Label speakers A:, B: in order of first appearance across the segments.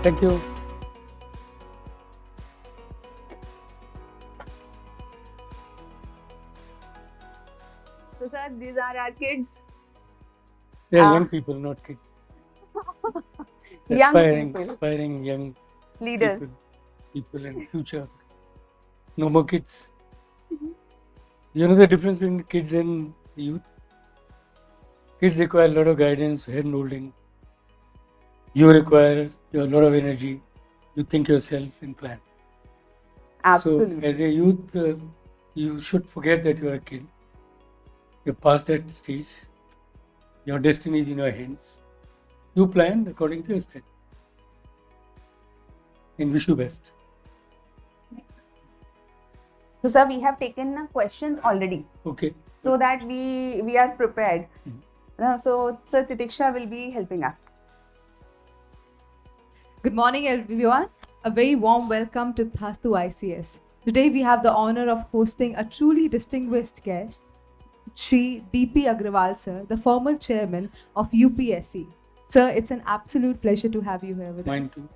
A: Thank you.
B: So, sir, these are our kids.
A: They are
B: Ah.
A: young people, not kids.
B: Young people.
A: Aspiring young
B: Leaders.
A: people in future. No more kids. You know the difference between kids and youth? Kids require a lot of guidance, hand holding. You require a lot of energy. You think yourself and plan.
B: Absolutely.
A: So, as a youth, you should forget that you are a kid. You're past that stage. Your destiny is in your hands. You plan according to your strength. And wish you best.
B: So, sir, we have taken questions already
A: Okay.
B: so that we are prepared. So, Sir Titiksha will be helping us.
C: Good morning, everyone. A very warm welcome to Thastu ICS. Today, we have the honor of hosting a truly distinguished guest, Shri DP Agrawal, sir, the former chairman of UPSC. Sir, it's an absolute pleasure to have you here with
A: Mine
C: us.
A: too.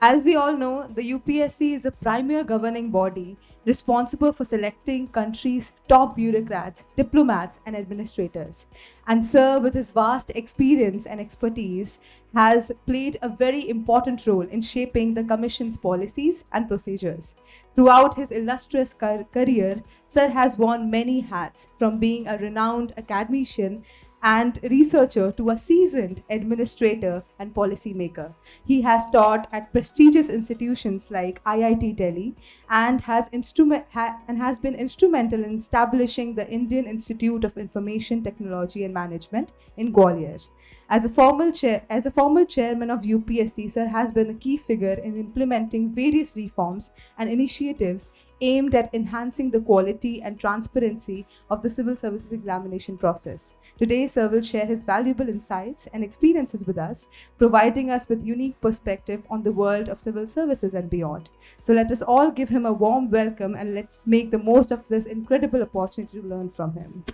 C: As we all know, the UPSC is the premier governing body responsible for selecting countries' top bureaucrats, diplomats, and administrators. And Sir, with his vast experience and expertise, has played a very important role in shaping the Commission's policies and procedures. Throughout his illustrious career, Sir has worn many hats, from being a renowned academician and researcher to a seasoned administrator and policymaker. He has taught at prestigious institutions like IIT Delhi and has been instrumental in establishing the Indian Institute of Information Technology and Management in Gwalior. As a former chairman of UPSC, Sir has been a key figure in implementing various reforms and initiatives aimed at enhancing the quality and transparency of the civil services examination process. Today, Sir will share his valuable insights and experiences with us, providing us with unique perspective on the world of civil services and beyond. So let us all give him a warm welcome and let's make the most of this incredible opportunity to learn from him.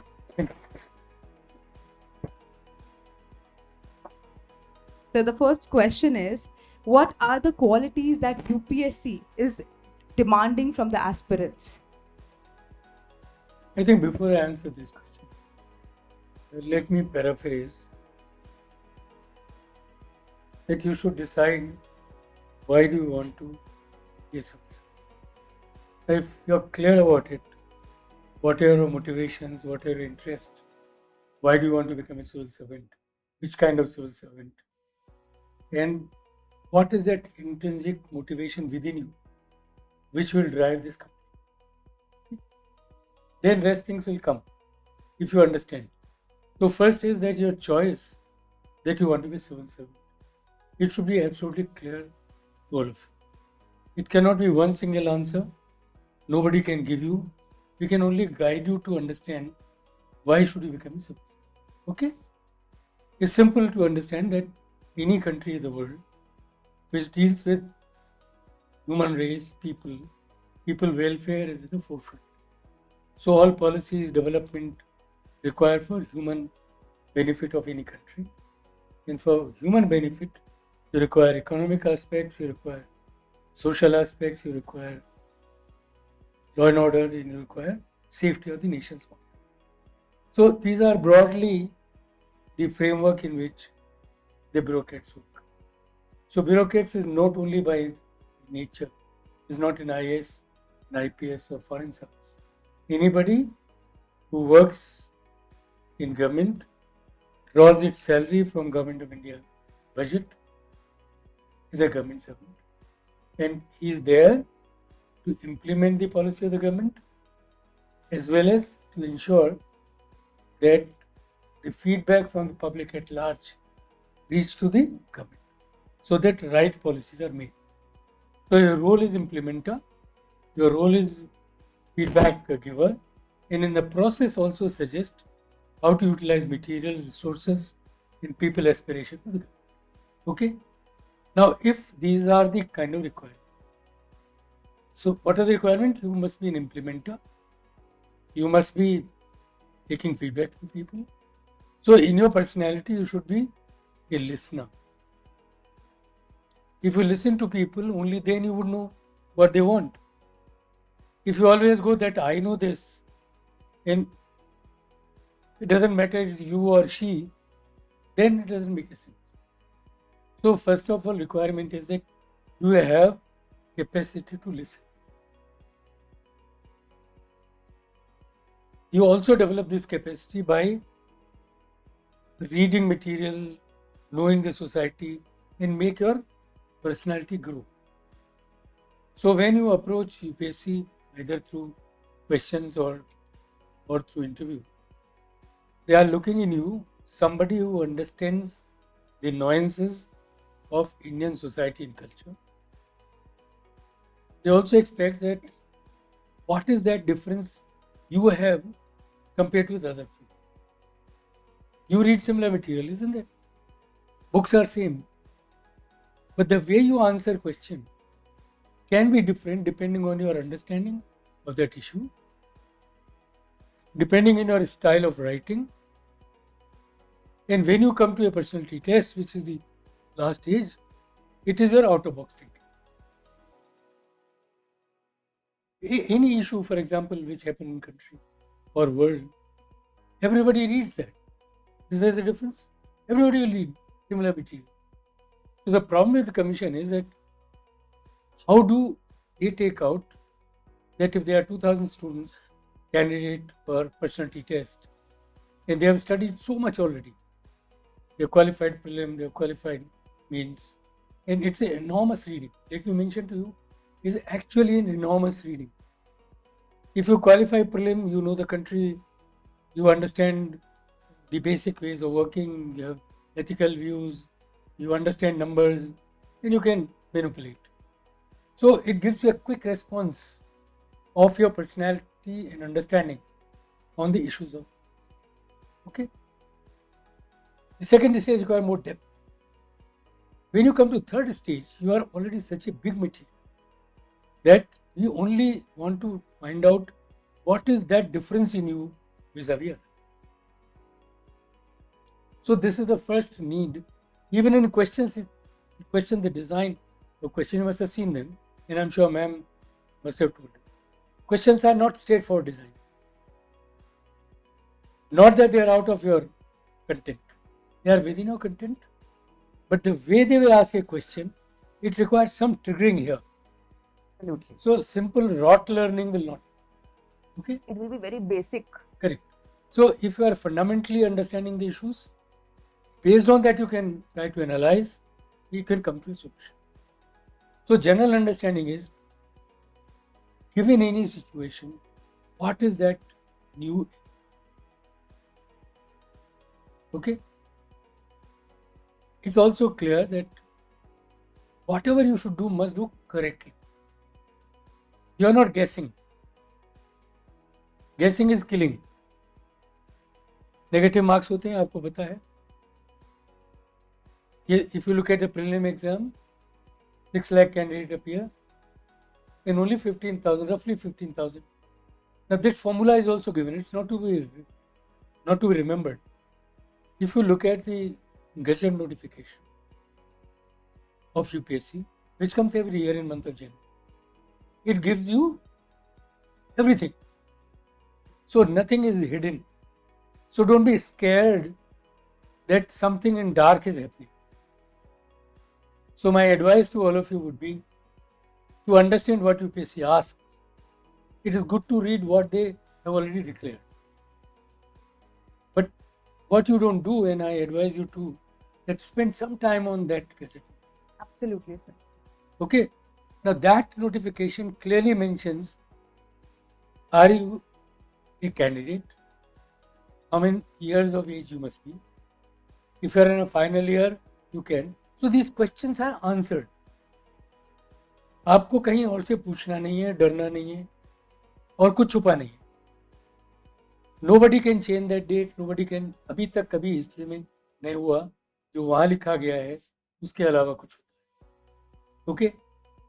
C: So the first question is, what are the qualities that UPSC is demanding from the aspirants?
A: I think before I answer this question, let me paraphrase that you should decide why do you want to be a civil servant. If you're clear about it, what are your motivations, what are your interests, why do you want to become a civil servant, which kind of civil servant, and what is that intrinsic motivation within you which will drive this company. Then rest things will come if you understand. So first is that your choice that you want to be a civil servant. It should be absolutely clear to all of you. It cannot be one single answer. Nobody can give you. We can only guide you to understand why should you become a civil servant. Okay? It's simple to understand that any country in the world which deals with human race, people welfare is at the forefront. So all policies, development required for human benefit of any country. And for human benefit, you require economic aspects, you require social aspects, you require law and order, and you require safety of the nation's border. So these are broadly the framework in which the bureaucrats work. So bureaucrats is not only by nature, is not an IAS, an IPS or foreign service. Anybody who works in government, draws its salary from Government of India budget, is a government servant. And he is there to implement the policy of the government as well as to ensure that the feedback from the public at large reach to the government so that right policies are made. So your role is implementer, your role is feedback giver, and in the process also suggest how to utilize material resources and people aspiration to the government. Okay? Now, if these are the kind of requirements, so what are the requirements? You must be an implementer. You must be taking feedback from people. So in your personality, you should be a listener. If you listen to people, only then you would know what they want. If you always go that I know this, and it doesn't matter it's you or she, then it doesn't make a sense. So first of all, requirement is that you have capacity to listen. You also develop this capacity by reading material, knowing the society, and make your personality grow. So when you approach UPSC either through questions or through interview, they are looking in you somebody who understands the nuances of Indian society and culture. They also expect that what is that difference you have compared with other people. You read similar material, isn't it? Books are same, but the way you answer question can be different depending on your understanding of that issue, depending on your style of writing. And when you come to a personality test, which is the last stage, it is your out of box thinking. Any issue, for example, which happen in country or world, everybody reads that. Is there a difference? Everybody will read similar material. So the problem with the commission is that how do they take out that if there are 2,000 students candidate for personality test and they have studied so much already, they have qualified prelim, they have qualified means, and it's an enormous reading. Let me mention to you, is actually an enormous reading. If you qualify prelim, you know the country, you understand the basic ways of working, you have ethical views, you understand numbers, and you can manipulate. So it gives you a quick response of your personality and understanding on the issues of. Okay. The second stage requires more depth. When you come to third stage, you are already such a big material that we only want to find out what is that difference in you vis-a-vis other. So this is the first need. Even in questions, question the design of question, you must have seen them, and I'm sure ma'am must have told you. Questions are not straightforward design. Not that they are out of your content. They are within your content. But the way they will ask a question, it requires some triggering here.
B: Absolutely.
A: So simple rote learning will not. Okay?
B: It will be very basic.
A: Correct. So if you are fundamentally understanding the issues, based on that you can try to analyze, you can come to a solution. So general understanding is, given any situation, what is that new? Okay? It's also clear that whatever you should do must do correctly. You are not guessing. Guessing is killing. Negative marks होते हैं, आपको पता है. If you look at the prelim exam, 6 lakh candidates appear and only 15,000, roughly 15,000. Now this formula is also given. It's not to be remembered. If you look at the Gazette notification of UPSC, which comes every year in month of January, it gives you everything. So nothing is hidden. So don't be scared that something in dark is happening. So my advice to all of you would be to understand what UPSC asks. It is good to read what they have already declared. But what you don't do, and I advise you to, that spend some time on that gazette.
B: Absolutely, sir.
A: Okay. Now that notification clearly mentions, are you a candidate? How many years of age you must be? If you are in a final year, you can. So these questions are answered. आपको कहीं और से पूछना नहीं है, डरना नहीं है, और कुछ छुपा नहीं है. Nobody can change that date. Nobody can. अभी तक कभी हिस्ट्री में नहीं हुआ जो वहाँ लिखा गया है उसके अलावा कुछ होता है. Okay?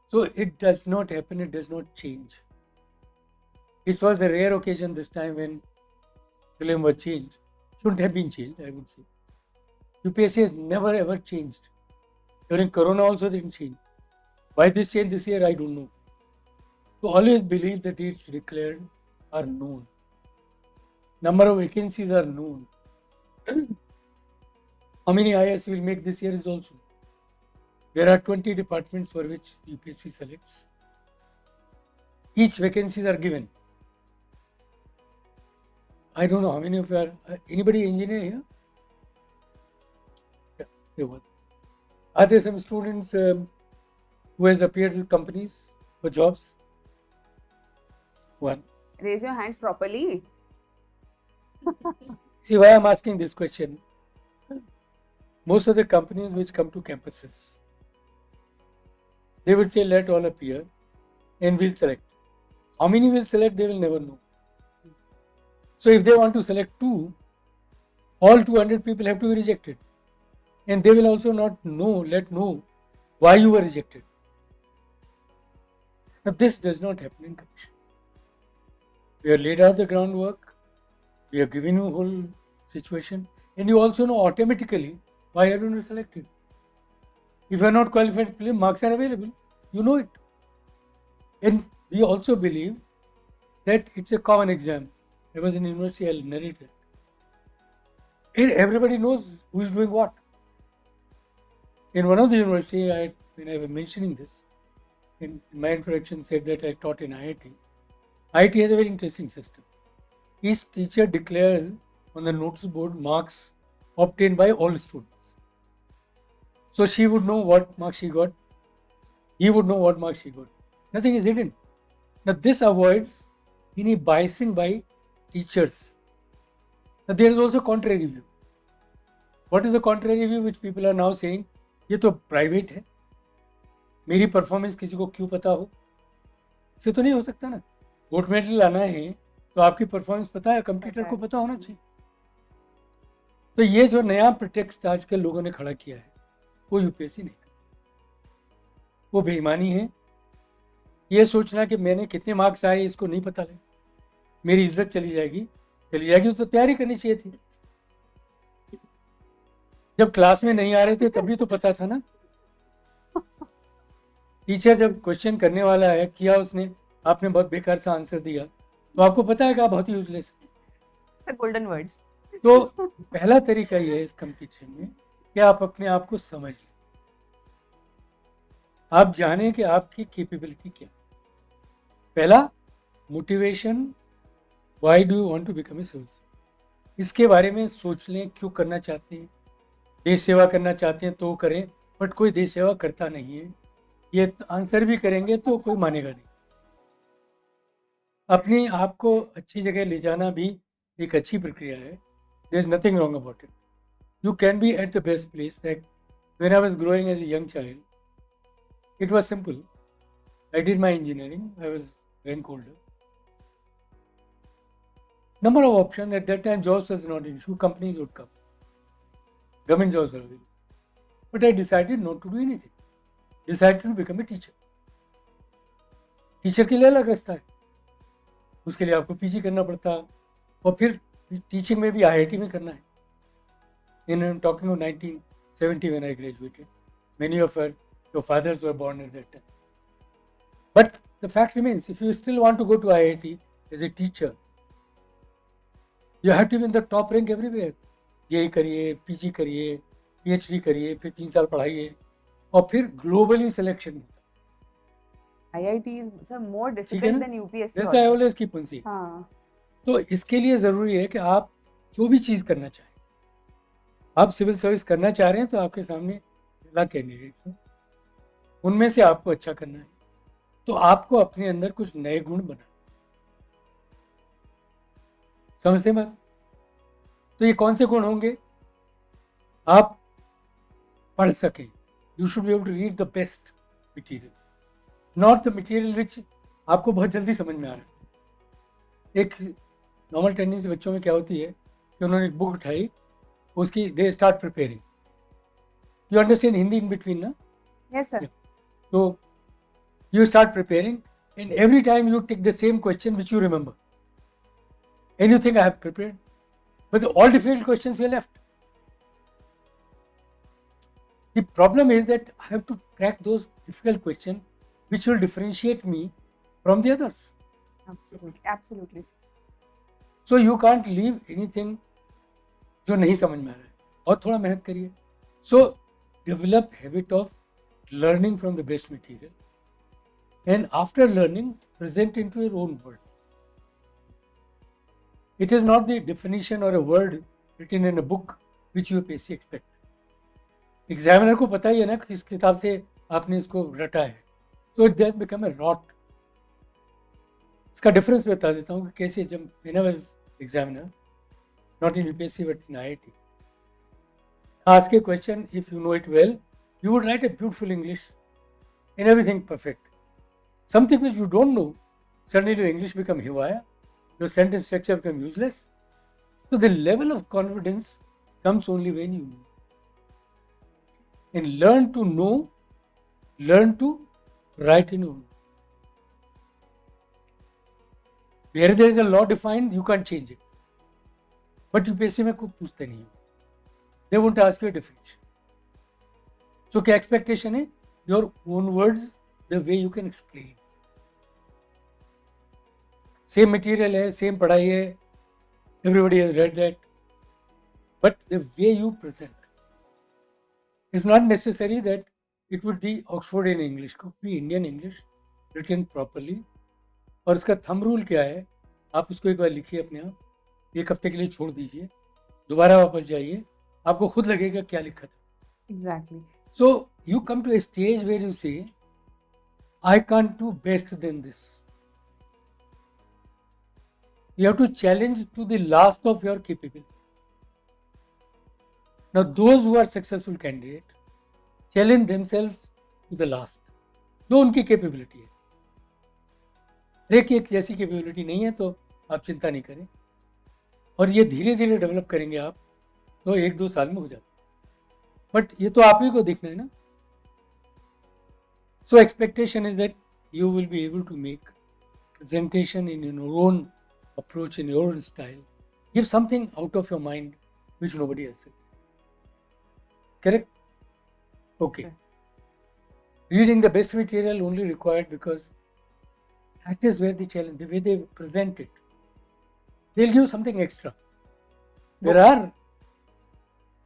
A: So it does not happen. It does not change. It was a rare occasion this time when film was changed. Shouldn't have been changed, I would say. UPSC has never ever changed. During Corona also didn't change. Why this change this year, I don't know. So always believe the dates declared are known. Number of vacancies are known. How many IAS will make this year is also. There are 20 departments for which the UPSC selects. Each vacancies are given. I don't know how many of you are, anybody engineer here? Yeah, there were. Are there some students who has appeared with companies for jobs? One.
B: Raise your hands properly.
A: See why I'm asking this question. Most of the companies which come to campuses, they would say let all appear and we'll select. How many will select, they will never know. So if they want to select 2, all 200 people have to be rejected. And they will also not know why you were rejected. Now this does not happen in commission. We have laid out the groundwork, we have given you a whole situation, and you also know automatically why you are not selected. If you are not qualified, marks are available. You know it. And we also believe that it's a common exam. I was in university, I'll narrate that. And everybody knows who is doing what. In one of the university, when I was mentioning this, in my introduction said that I taught in IIT. IIT has a very interesting system. Each teacher declares on the notice board marks obtained by all students. So she would know what marks she got. He would know what marks she got. Nothing is hidden. Now this avoids any biasing by teachers. Now there is also contrary view. What is the contrary view which people are now saying? ये तो private है, मेरी performance किसी को क्यों पता हो? इससे तो नहीं हो सकता ना. गोल्ड मेडल लाना है तो आपकी परफॉर्मेंस पता है, कंप्यूटर को पता होना चाहिए. तो ये जो नया प्रिटेक्स्ट आजकल लोगों ने खड़ा किया है वो यूपीएससी नहीं, वो बेईमानी है. ये सोचना कि मैंने कितने मार्क्स आए इसको नहीं पता लगे, मेरी इज्जत चली जाएगी तो तैयारी करनी चाहिए थी. जब क्लास में नहीं आ रहे थे तभी तो पता था ना. टीचर जब क्वेश्चन करने वाला है किया उसने, आपने बहुत बेकार सा आंसर दिया तो आपको पता है कि आप बहुत यूजलेस है.
B: Golden words.
A: तो पहला तरीका ये है इस कंपटीशन में कि आप अपने आप को समझ लें, आप जाने कि आपकी कैपेबिलिटी क्या. पहला motivation, why do you want to become a soldier, इसके बारे में सोच लें. क्यों करना चाहते हैं? देश सेवा करना चाहते हैं तो करें, बट कोई देश सेवा करता नहीं है, ये आंसर भी करेंगे तो कोई मानेगा नहीं. अपने आप को अच्छी जगह ले जाना भी एक अच्छी प्रक्रिया है. There is nothing wrong about it. You can be at the best place. That when I was growing as a young child, it was simple. I did my engineering. I was rank holder. Number of options at that time, jobs was not an issue. Companies would come. Government jobs were available. But I decided not to do anything. Decided to become a teacher. Teacher के लिए अलग रास्ता है, उसके लिए आपको PG करना पड़ता और फिर टीचिंग में भी आईआईटी में करना है. In talking of 1970 when I graduated, many of your fathers were born at that time. But the fact remains, if you still want to go to IIT as a teacher, you have to be in the top rank everywhere. JEE करिए, PG करिए, PhD करिए, फिर 3 साल पढ़ाइए और फिर globally selection होता है.
B: IIT is more difficult than UPSC.
A: That's why I always keep on saying.
B: हाँ.
A: तो इसके लिए ज़रूरी है कि आप जो भी चीज़ करना चाहें, आप सिविल सर्विस करना चाह रहे हैं तो आपके सामने पहला कैंडिडेट्स हैं, उनमें से आपको अच्छा करना है. तो आपको अपने अंदर कुछ नए गुण बनाना. समझते हैं बात? तो ये कौन से गुण होंगे? आप पढ़ सकें. You should be able to read the best material, not the material which आपको बहुत जल्दी समझ में आ रहा है. एक नॉर्मल टेंडेंसी बच्चों में क्या होती है कि उन्होंने एक बुक उठाई, उसकी they start preparing. You understand Hindi in between ना?
B: Yes, sir.
A: So you start preparing, and every time you take the same question which you remember, and you think I have prepared, but all difficult questions were left. The problem is that I have to crack those difficult questions which will differentiate me from the others.
B: Absolutely.
A: So you can't leave anything जो नहीं समझ में आ रहा है, और थोड़ा मेहनत करिए. So develop habit of learning from the best material, and after learning present into your own words. It is not the definition or a word written in a book which you UPSC expect. Examiner को पता ही है ना किस किताब से आपने इसको रटा है. So it that become a rote. इसका डिफरेंस बता देता हूँ कि कैसे. जब when I was examiner, not in UPSC but in IIT, ask a question, if you know it well, you would write a beautiful English and everything perfect. Something which you don't know, suddenly your English become haywire, your sentence structure become useless. So the level of confidence comes only when you know. And learn to know, learn to write in your. Where there is a law defined, you can't change it. But UPSC में कुछ पूछते नहीं. They won't ask you a definition. So क्या expectation है? Your own words, the way you can explain. Same material है, same पढ़ाई है. Everybody has read that. But the way you present. It's not necessary that it would be Oxford in English. Could be Indian English written properly. और इसका thumb rule क्या है? आप उसको एक बार लिखिए अपने आप. एक हफ्ते के लिए छोड़ दीजिए, दोबारा वापस जाइए, आपको खुद लगेगा क्या लिखा था.
B: Exactly.
A: So you come to a stage where you say, I can't do best than this. You have to challenge to the last of your capability. Now those who are successful candidate challenge themselves to the last. जो उनकी capability है. हर एक जैसी capability नहीं है तो आप चिंता नहीं करें, और ये धीरे धीरे डेवलप करेंगे आप, तो 1-2 साल में हो जाता है. बट ये तो आप ही को देखना है ना. So expectation is that you will be able to make presentation in your own approach, in your own style. Give something out of your mind which nobody else will. Correct? Okay.
B: Sir.
A: Reading the best material only required because that is where the challenge, the way they present it. They'll give something extra. There
B: Books.
A: are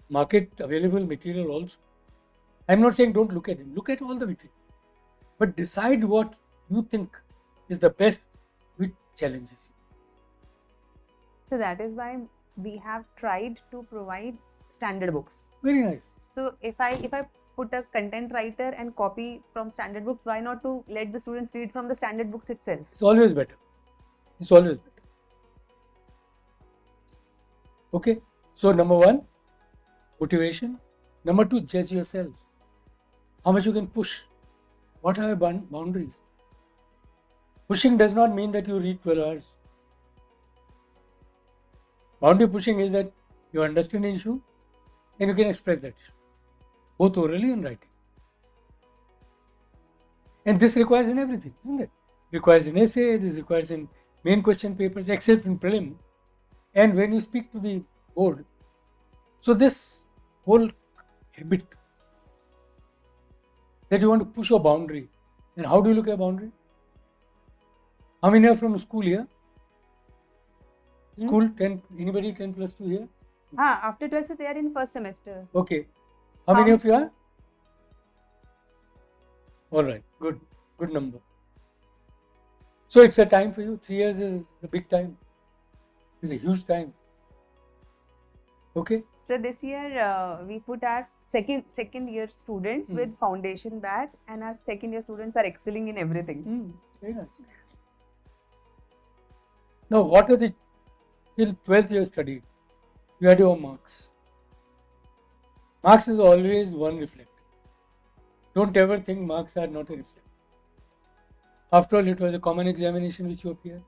A: market available material also. I'm not saying don't look at them. Look at all the material. But decide what you think is the best which challenges you.
B: So that is why we have tried to provide standard books.
A: Very nice.
B: So if I put a content writer and copy from standard books, why not to let the students read from the standard books itself?
A: It's always better. It's always better. Okay. So number 1, motivation. Number 2, judge yourself. How much you can push. What are your boundaries? Pushing does not mean that you read 12 hours. Boundary pushing is that you understand an issue and you can express that issue, both orally and writing. And this requires in everything, isn't it? Requires in essay, this requires in main question papers, except in prelim. And when you speak to the board, so this whole habit that you want to push a boundary. And how do you look at a boundary? How many are from school here? School 10, anybody 10 plus 2 here?
B: After 12th, they are in first semester.
A: Okay. How many of you are? All right, good number. So it's a time for you. 3 years is a big time. It's a huge time. Okay.
B: So this year we put our second year students with foundation batch, and our second year students are excelling in everything.
A: Very nice. Now, what are the till 12th year study? You had your marks. Marks is always one reflector. Don't ever think marks are not a reflector. After all, it was a common examination which you appeared.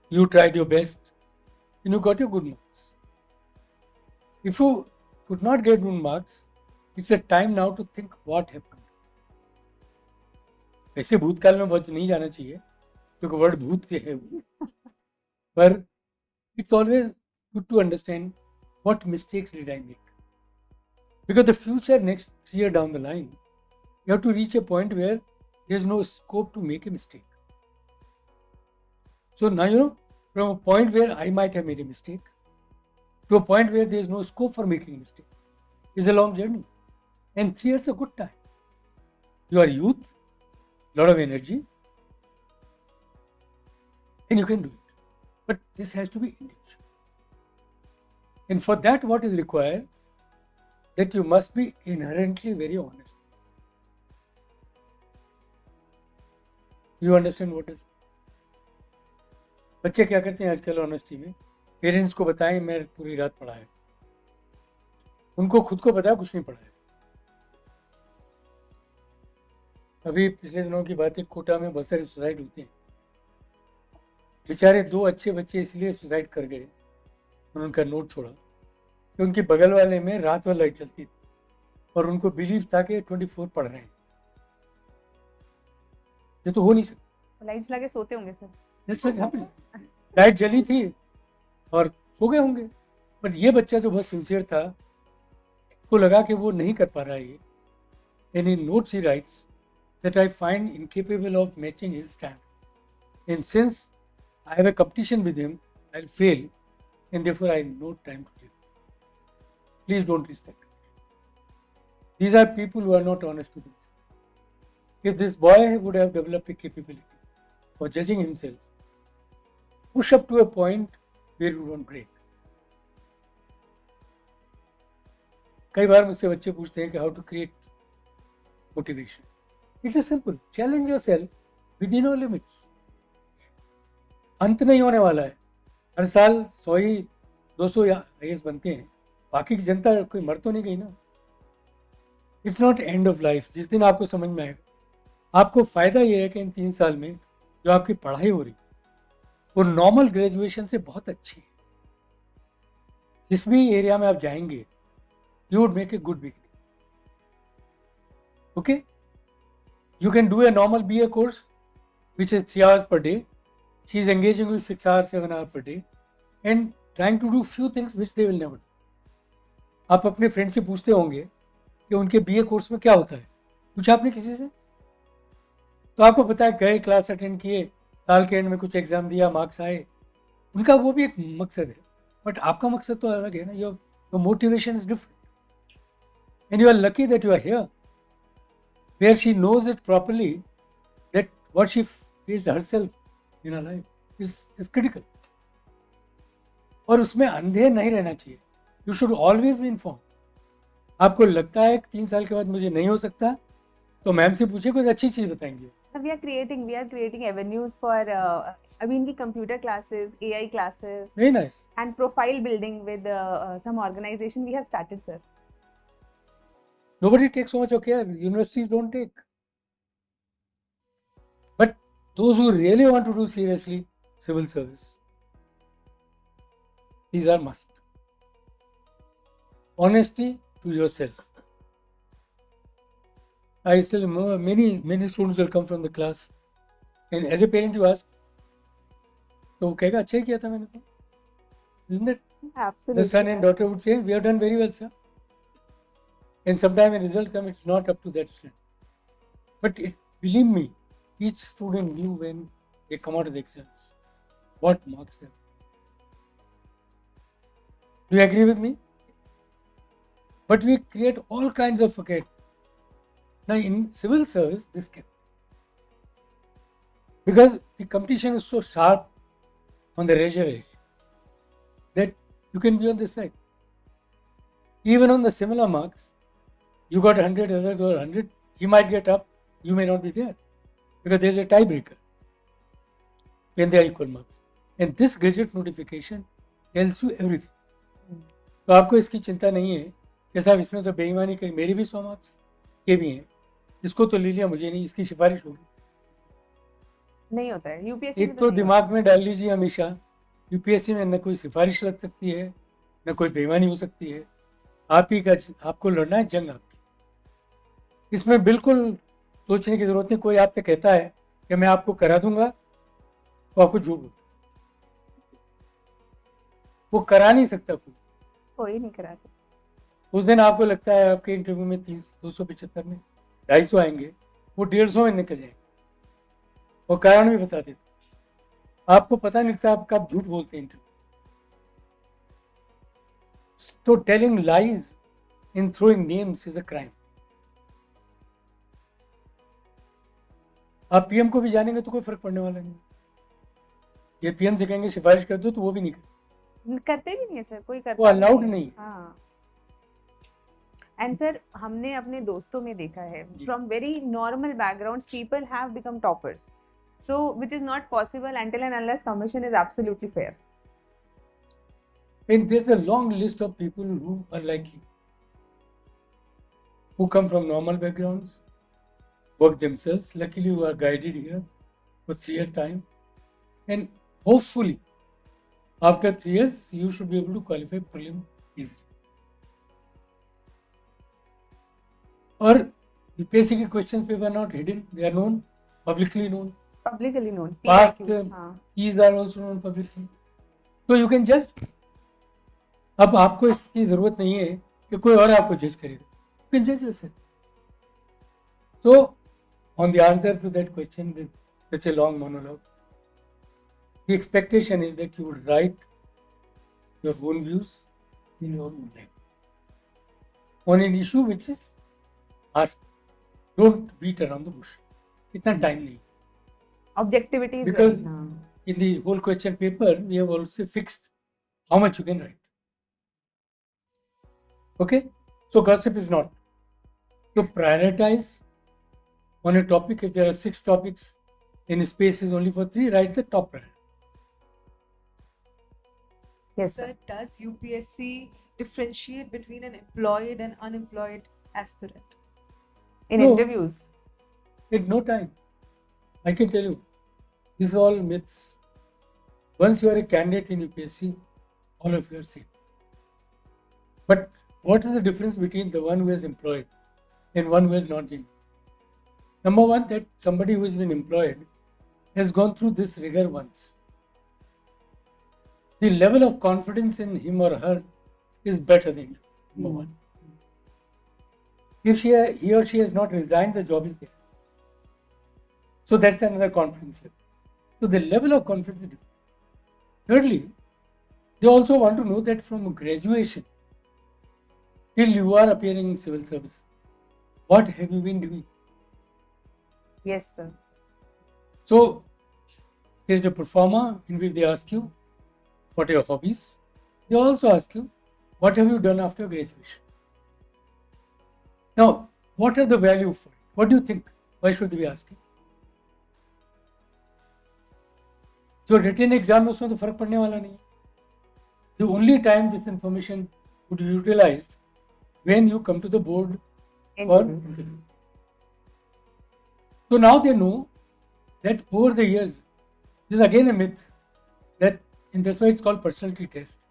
A: You tried your best and you got your good marks. If you could not get good marks, it's a time now to think what happened. वैसे भूतकाल में बहुत नहीं जाना चाहिए क्योंकि word भूत से है वो, पर it's always good to understand what mistakes did I make. Because the future, next 3 years down the line, you have to reach a point where there's no scope to make a mistake. So now, from a point where I might have made a mistake to a point where there's no scope for making a mistake is a long journey. And 3 years is a good time. You are youth, lot of energy, and you can do it. But this has to be individual. And for that, what is required? That you must be inherently very honest. You understand what is? बच्चे क्या करते हैं आजकल honesty में? Parents को बताएं मैं पूरी रात पढ़ा है, उनको खुद को पता है कुछ नहीं पढ़ा है. अभी पिछले दिनों की बात है, कोटा में बहुत सारे सुसाइड होते हैं. बेचारे 2 अच्छे बच्चे इसलिए सुसाइड कर गए, उन्होंने उनका नोट छोड़ा कि उनके बगल वाले में रात भर लाइट चलती थी और उनको बिलीव था कि 24 पढ़ रहे हैं. ये तो हो नहीं सकता.
B: लाइट्स लगे सोते होंगे सर.
A: लाइट जली थी और सो गए होंगे. बट ये बच्चा जो बहुत सिंसियर था, को लगा कि वो नहीं कर पा रहा है ये. And in notes he rights that I find incapable of matching his standard. And since I have a competition with him, I'll fail, and therefore I have no time to live. Please don't risk that. These are people who are not honest to themselves. If this boy would have developed a capability of judging himself, push up to a point where you don't break. कई बार मुझसे बच्चे पूछते हैं कि how to create motivation. It is simple. Challenge yourself within your limits. अंत नहीं होने वाला है. हर साल 100 ही 200 या IAS बनते हैं. बाकी की जनता कोई मर तो नहीं गई ना. It's not end of life. जिस दिन आपको समझ में आएगा, आपको फायदा ये है कि इन 3 साल में जो आपकी पढ़ाई हो रही वो नॉर्मल ग्रेजुएशन से बहुत अच्छी है. जिस भी एरिया में आप जाएंगे, you would make a good beginning. Okay, you can do a normal BA course which is 3 hours per day. She is engaging with 6 hours, 7 hours per day and trying to do few things which they will never do. आप अपने friend से पूछते होंगे कि उनके BA course में क्या होता है. पूछा आपने किसी से? तो आपको पता है, गए, क्लास अटेंड किए, साल के एंड में कुछ एग्जाम दिया, मार्क्स आए. उनका वो भी एक मकसद है, बट आपका मकसद तो अलग है ना. Your motivation is different and you are lucky that you are here where she knows it properly, that what she faced herself in her life is critical. और उसमें अंधे नहीं रहना चाहिए. You should always be informed. आपको लगता है कि 3 साल के बाद मुझे नहीं हो सकता, तो मैम से पूछे, कोई अच्छी चीज़ बताएंगे.
B: We are creating avenues for in the computer classes, AI classes,
A: Very nice.
B: and profile building with some organization we have started, sir.
A: Nobody takes so much of care. Universities don't take. But those who really want to do seriously civil service, these are must. Honesty to yourself. I still remember many students will come from the class, and as a parent you ask, तो वो कहेगा अच्छा ही किया था मैंने तो. Isn't it?
B: Absolutely.
A: The son and daughter would say, we have done very well, sir. And sometimes when result comes, it's not up to that standard. But believe me, each student knew when they come out of the exams what marks them. Do you agree with me? But we create all kinds of forget. Now in civil service, this can. Because the competition is so sharp on the razor edge that you can be on this side. Even on the similar marks, you got 100, other got 100, he might get up, you may not be there. Because there is a tiebreaker when they are equal marks. And this gazette notification tells you everything. तो आपको इसकी चिंता नहीं है कि साहब इसमें तो बेईमानी करी, मेरी भी 100 मार्क्स के भी हैं, इसको तो ले लिया, मुझे नहीं, इसकी सिफारिश होगी.
B: नहीं होता है. यूपीएससी
A: एक तो दिमाग में डाल लीजिए हमेशा, यूपीएससी में न कोई सिफारिश लग सकती है, न कोई बेईमानी हो सकती है. आप ही का, आपको लड़ना है जंग आपकी. इसमें बिल्कुल सोचने की जरूरत नहीं. कोई आपसे कहता है कि मैं आपको करा दूंगा, तो आपको झूठ बोलता है. वो करा नहीं सकता, कोई
B: कोई नहीं करा सकता.
A: उस दिन आपको लगता है आपके इंटरव्यू में 275 में 250 आएंगे, वो 150 में निकल जाएंगे, और कारण भी बता देते, आपको पता नहीं लगता आप झूठ बोलते हैं इंटरव्यू। तो telling lies in throwing names is a crime. आप पीएम को भी जानेंगे तो कोई फर्क पड़ने वाला नहीं। ये पीएम से कहेंगे सिफारिश कर दो तो वो भी नहीं करते,
B: करते भी नहीं है सर, कोई करता
A: वो अलाउड नहीं है।
B: हाँ। एंड सर हमने अपने दोस्तों में देखा है, from very normal backgrounds people have become toppers, so which is not possible until and unless commission is absolutely fair.
A: And there's a long list of people who are like you, who come from normal backgrounds, work themselves. Luckily, you are guided here for 3 years' time, and hopefully, after 3 years, you should be able to qualify prelim easily. Or UPSC के questions paper are not hidden; they are known, publicly known.
B: Publicly known.
A: Past
B: PIQs, हाँ.
A: keys are also known publicly, so you can judge. अब आपको इसकी जरूरत नहीं है कि कोई और आपको जज करेगा, you can judge yourself. So, on the answer to that question with such a long monologue, the expectation is that you would write your own views in your own language on an issue which is asked. Don't beat around the bush. इतना time नहीं.
B: Objectivity is
A: Because
B: very, हाँ.
A: in the whole question paper, we have also fixed how much you can write. Okay? So gossip is not. So prioritize on a topic. If there are 6 topics and space is only for 3, write the top priority.
B: Yes, sir.
C: Sir, does UPSC differentiate between an employed and unemployed aspirant?
B: In
A: No.
B: interviews.
A: At no time. I can tell you, this is all myths. Once you are a candidate in UPSC, all of you are same. But what is the difference between the one who is employed and one who has not been? Number one, that somebody who has been employed has gone through this rigor once. The level of confidence in him or her is better than you. Number one. If he or she has not resigned, the job is there. So that's another confidence level. So the level of confidence is different. Thirdly, they also want to know that from graduation till you are appearing in civil services, what have you been doing?
B: Yes, sir.
A: So there is a performer in which they ask you, what are your hobbies? They also ask you, what have you done after graduation? Now, what are the value for it? What do you think? Why should they be asking? जो written exam है उसमें तो फर्क पड़ने वाला नहीं है. The only time this information would be utilized when you come to the board for interview. So now they know that over the years, this is again a myth, that, and that's why it's called personality test.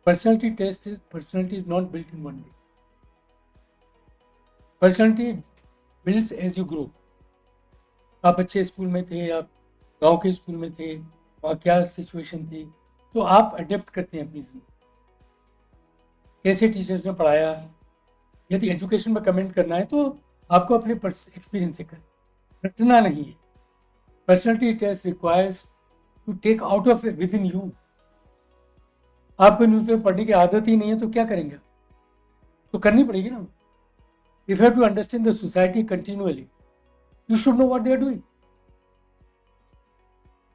A: Personality is not built in one day. Personality builds as you grow. आप अच्छे school में थे, आप गांव के school में थे, वहाँ क्या सिचुएशन थी, तो आप अडेप्ट करते हैं अपनी जिंदगी. कैसे टीचर्स ने पढ़ाया, यदि एजुकेशन में कमेंट करना है तो आपको अपने एक्सपीरियंस से करें, रटना नहीं है. Personality test requires to take out of within you. आपको न्यूज़पेपर पढ़ने की आदत ही नहीं है तो क्या करेंगे, तो करनी पड़ेगी ना. If you have to understand the society continuously, you should know what they are doing.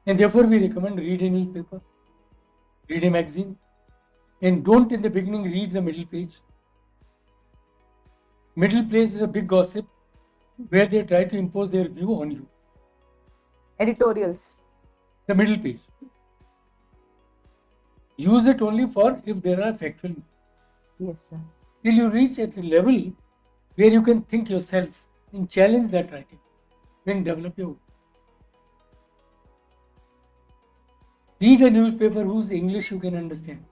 A: And therefore we recommend read a newspaper, read a magazine, and don't in the beginning read the middle page. Middle page is a big gossip where they try to impose their view on you.
B: Editorials.
A: The middle page. Use it only for if there are factual.
B: Yes, sir.
A: Till you reach at the level where you can think yourself and challenge that writing. Then develop your. Read a newspaper whose English you can understand.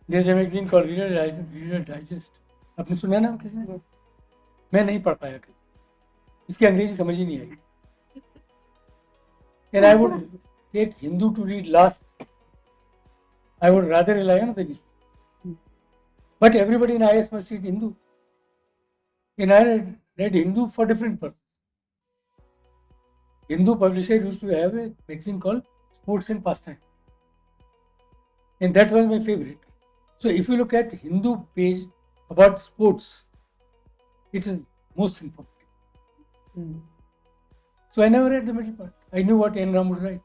A: There's a magazine called Reader Digest. आपने सुना ना किसी ने? मैं नहीं पढ़ पाया कभी. इसकी अंग्रेजी समझ ही नहीं आई. And I would take Hindu to read last. I would rather rely on the newspaper. But everybody in IS must read Hindu. And I read Hindu for different purpose. Hindu publisher used to have a magazine called Sports and Pastime. And that was my favorite. So if you look at Hindu page about sports, it is most informative.
B: Hmm.
A: So I never read the middle part. I knew what N. Ram would write.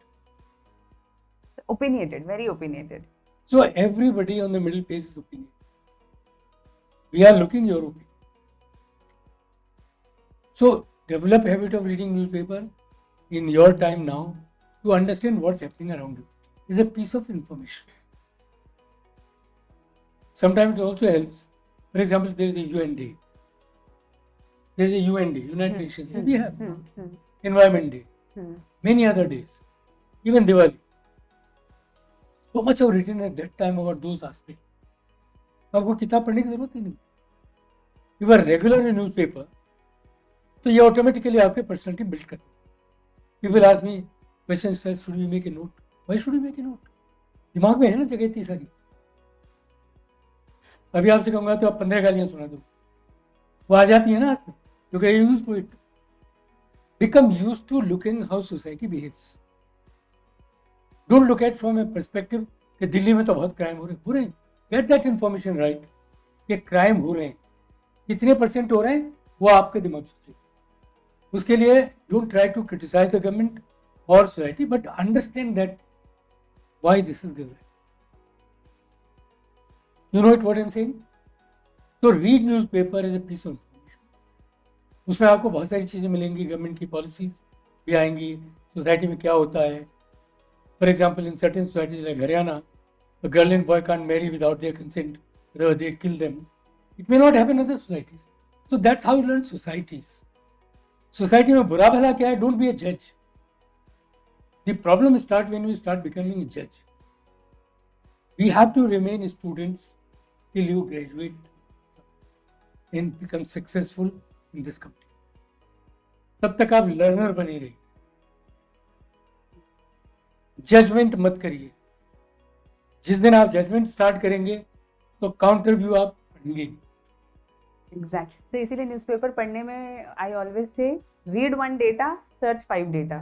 B: Opinionated, very opinionated.
A: So everybody on the middle page is opinion. We are looking your opinion. So develop habit of reading newspaper in your time now to understand what's happening around you. It's a piece of information. Sometimes it also helps. For example, there is a UN Day. There is a UN Day, United Nations Day. We have Environment Day. Many other days. Even Diwali. So much of written at that time about those aspects. आपको किताब पढ़ने की जरूरत ही नहीं. You are regular in newspaper, तो ये automatically आपके personality build करते हैं. People ask me questions, sir, should we make a note? Why should we make a note? दिमाग में है ना जगह इतनी सारी. अभी आपसे कहूँगा तो आप 15 गालियाँ सुना दो, वो आ जाती है ना हाथ में, क्योंकि you used to it. Become used to looking how society behaves. Don't look at from a perspective कि दिल्ली में तो बहुत क्राइम हो रहे हैं. Get that information right. कि क्राइम हो रहे हैं, कितने % हो रहे हैं, वो आपके दिमाग सोचिए. उसके लिए don't try to criticize the government or society, but understand that why this is given. You know what I'm saying? So read newspaper as a piece of information. उसमें आपको बहुत सारी चीज़ें मिलेंगी. गवर्नमेंट की पॉलिसीज भी आएंगी, सोसाइटी में क्या होता है. For example, in certain societies like Haryana, a girl and boy can't marry without their consent, whether they kill them. It may not happen in other societies. So that's how you learn societies. Society में बुरा भला क्या है? Don't be a judge. The problem starts when we start becoming a judge. We have to remain students till you graduate and become successful in this company. तब तक आप learner बने रहिए. जजमेंट मत करिए. जिस दिन आप जजमेंट स्टार्ट करेंगे तो काउंटर व्यू आप पढ़ेंगे नहीं.
B: एग्जैक्ट. तो इसीलिए न्यूज़पेपर पढ़ने में I always say read 1 data, search 5 data.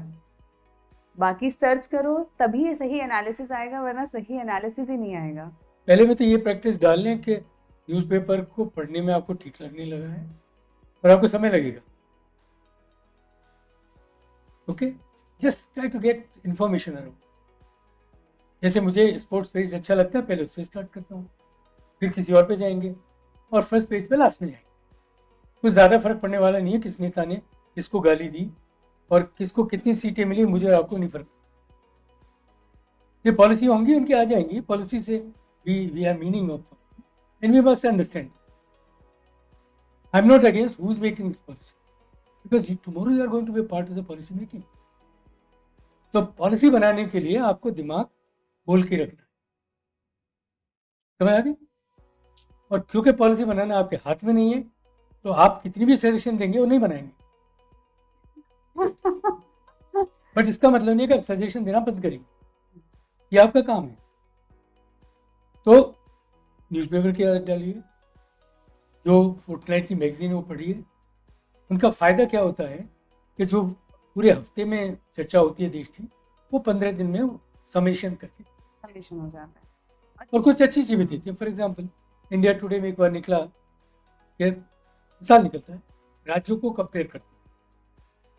B: बाकी सर्च करो तभी ये सही एनालिसिस आएगा, वरना सही एनालिसिस ही नहीं आएगा.
A: पहले में तो ये प्रैक्टिस डाल लें कि न्यूज़पेपर को पढ़ने में आपको ठीक लगने लगा है और आपको समय लगेगा. Okay, just try to get information around. जैसे मुझे स्पोर्ट्स पेज अच्छा लगता है, पहले उससे स्टार्ट करता हूँ, फिर किसी और पे जाएंगे और फर्स्ट पेज पे लास्ट में जाएंगे. कुछ ज़्यादा फर्क पड़ने वाला नहीं है किस नेता ने किसको गाली दी और किसको कितनी सीटें मिली, मुझे और आपको नहीं फर्क. ये पॉलिसी होंगी, उनकी आ जाएंगी. पॉलिसी से we are meaning of and we must understand. I am not against who is making this policy, because tomorrow you are going to be part of the policy making. तो policy बनाने के लिए आपको दिमाग खोल के रखना है. समझ आ गई? और क्योंकि पॉलिसी बनाना आपके हाथ में नहीं है, तो आप कितनी भी सजेशन देंगे वो नहीं बनाएंगे. बट इसका मतलब नहीं है कि आप सजेशन देना बंद करेंगे. ये आपका काम है. तो न्यूज़पेपर की आदत डालिए. जो फोर्टनाइटली मैगजीन है वो पढ़िए. उनका फ़ायदा क्या होता है कि जो पूरे हफ्ते में चर्चा होती है देश की, वो 15 दिन में समेशन करके
B: समेशन हो जाता है.
A: और कुछ अच्छी चीज़ें देती है. फॉर एग्जाम्पल, इंडिया टुडे में एक बार निकला कि मिसाल निकलता है, राज्यों को कंपेयर करते हैं.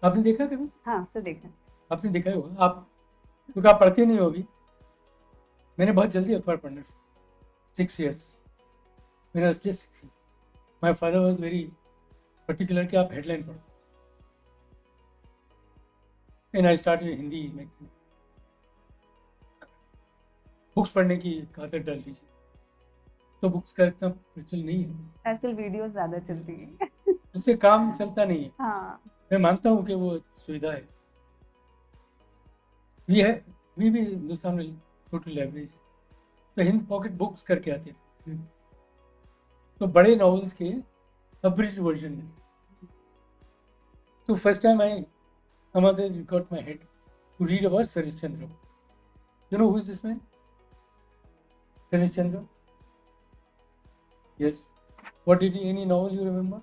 A: आपने देखा कभी?
B: हाँ सर, देखा.
A: आपने देखा ही होगा. आप क्योंकि आप पढ़ते नहीं होगी. मैंने बहुत जल्दी अखबार पढ़ना शुरू, 6 years. मैंने just 6 years. My father was very particular कि आप हेडलाइन पढ़ो. And I start with Hindi magazine. Books पढ़ने की आदत डाल दीजिए. तो बुक्स का इतना प्रचलन नहीं है.
B: आजकल वीडियोस ज़्यादा चलती है.
A: उससे काम चलता नहीं है.
B: हाँ.
A: मैं मानता हूँ कि वो सुविधा है. वी भी हिंदुस्तान में टोटल लाइब्रेरीज, तो हिंद पॉकेट बुक्स करके आते थे. तो बड़े नॉवेल्स के अब्रिज वर्जन में. तो first time I got my head to read about Sarish Chandra. You know who is this man? Sarish Chandra? Yes. What did he, any novel you remember?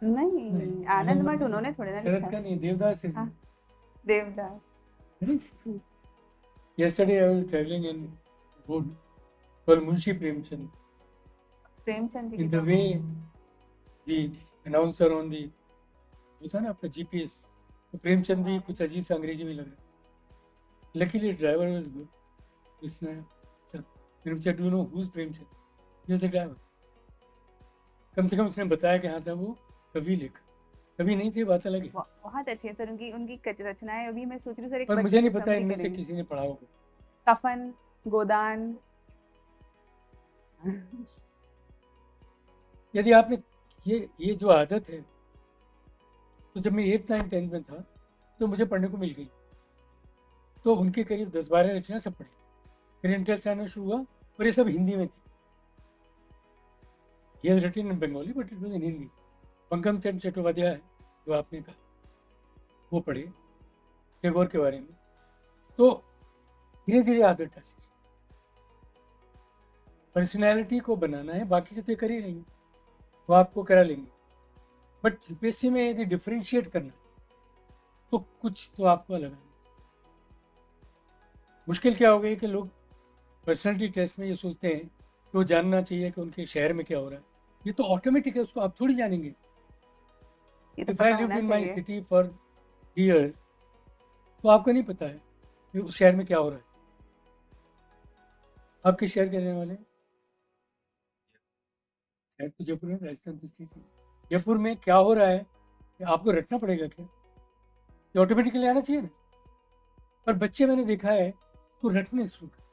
B: नहीं, आनंद मठ उन्होंने थोड़े ना
A: शरद
B: लिखा
A: का
B: है।
A: नहीं, देवदास is.
B: हाँ। Devdas.
A: Correct? Yesterday I was traveling in road called Munshi Premchand.
B: Premchand ji की
A: In the
B: तो-
A: way the announcer on the होता है ना आपका GPS, तो प्रेमचंद भी कुछ अजीब सा अंग्रेजी में लग रहा है. Luckily driver was good. उसने सर मैंने पूछा do you know who is Premchand? He was the driver. कम से कम उसने बताया कि हाँ साहब वो कवि लेखक, कभी नहीं थे, बात अलग है.
B: बहुत अच्छी है सर उनकी उनकी रचनाएं. अभी मैं सोच रही हूँ सर एक
A: पर
B: बच्चे
A: मुझे नहीं
B: की
A: पता
B: summary
A: इनमें से
B: करेंगे.
A: किसी ने पढ़ा होगा.
B: कफन, गोदान.
A: यदि आपने ये जो आदत है, तो जब मैं 8th 9th 10th में था तो मुझे पढ़ने को मिल गई, तो उनके करीब 10-12 रचना सब पढ़ी. फिर इंटरेस्ट आना शुरू हुआ और ये सब हिंदी में थी. He has written in Bengali but it was in Hindi. Bankim Chandra Chattopadhyay जो आपने कहा वो पढ़े, टैगोर के बारे में. तो धीरे धीरे आदत डाली. पर्सनैलिटी को बनाना है, बाकी के तो कर ही रहेंगे, वो आपको करा लेंगे. बट यूपीएससी में यदि डिफ्रेंशिएट करना है, तो कुछ तो आपको अलग आना चाहिए. मुश्किल क्या हो गई कि लोग पर्सनैलिटी टेस्ट में ये सोचते हैं कि वो जानना चाहिए कि उनके शहर में क्या हो रहा है. ये तो ऑटोमेटिक है, उसको आप थोड़ी जानेंगे.
B: ये तो
A: इफ आई
B: पता
A: लिव्ड
B: होना
A: इन माई
B: चाहिए.
A: सिटी फॉर ईयर्स, तो आपको नहीं पता है कि उस शहर में क्या हो रहा है. आप किस शहर के रहने वाले हैं? शहर तो जयपुर में, राजस्थान तो स्टेट है. जयपुर में क्या हो रहा है ये आपको रटना पड़ेगा क्या? ये ऑटोमेटिकली आना चाहिए ना. पर बच्चे मैंने देखा है तो रटने शुरू कर.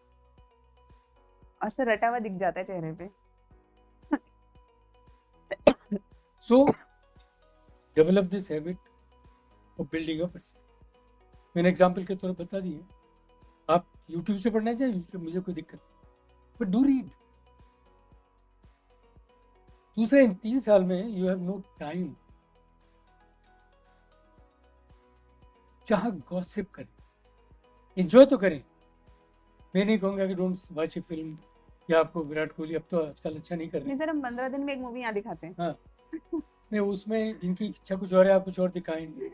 B: और सर रटा हुआ दिख जाता है चेहरे पे.
A: सो develop this habit of building a person. मैंने एग्जाम्पल के तौर पर बता दिए. आप यूट्यूब से पढ़ना चाहिए, यूट्यूब मुझे कोई दिक्कत नहीं, बट डू रीड. दूसरा, इन 3 साल में यू हैव नो टाइम जहां गॉसिप करें, एंजॉय तो करें. मैं नहीं कहूँगा कि डोंट वॉच ए फिल्म या आपको विराट कोहली अब तो आजकल अच्छा नहीं कर रहे.
B: नहीं सर हम 15 दिन में एक मूवी यहाँ दिखाते हैं.
A: हाँ, नहीं उसमें इनकी इच्छा कुछ और है, आप कुछ और दिखाएंगे.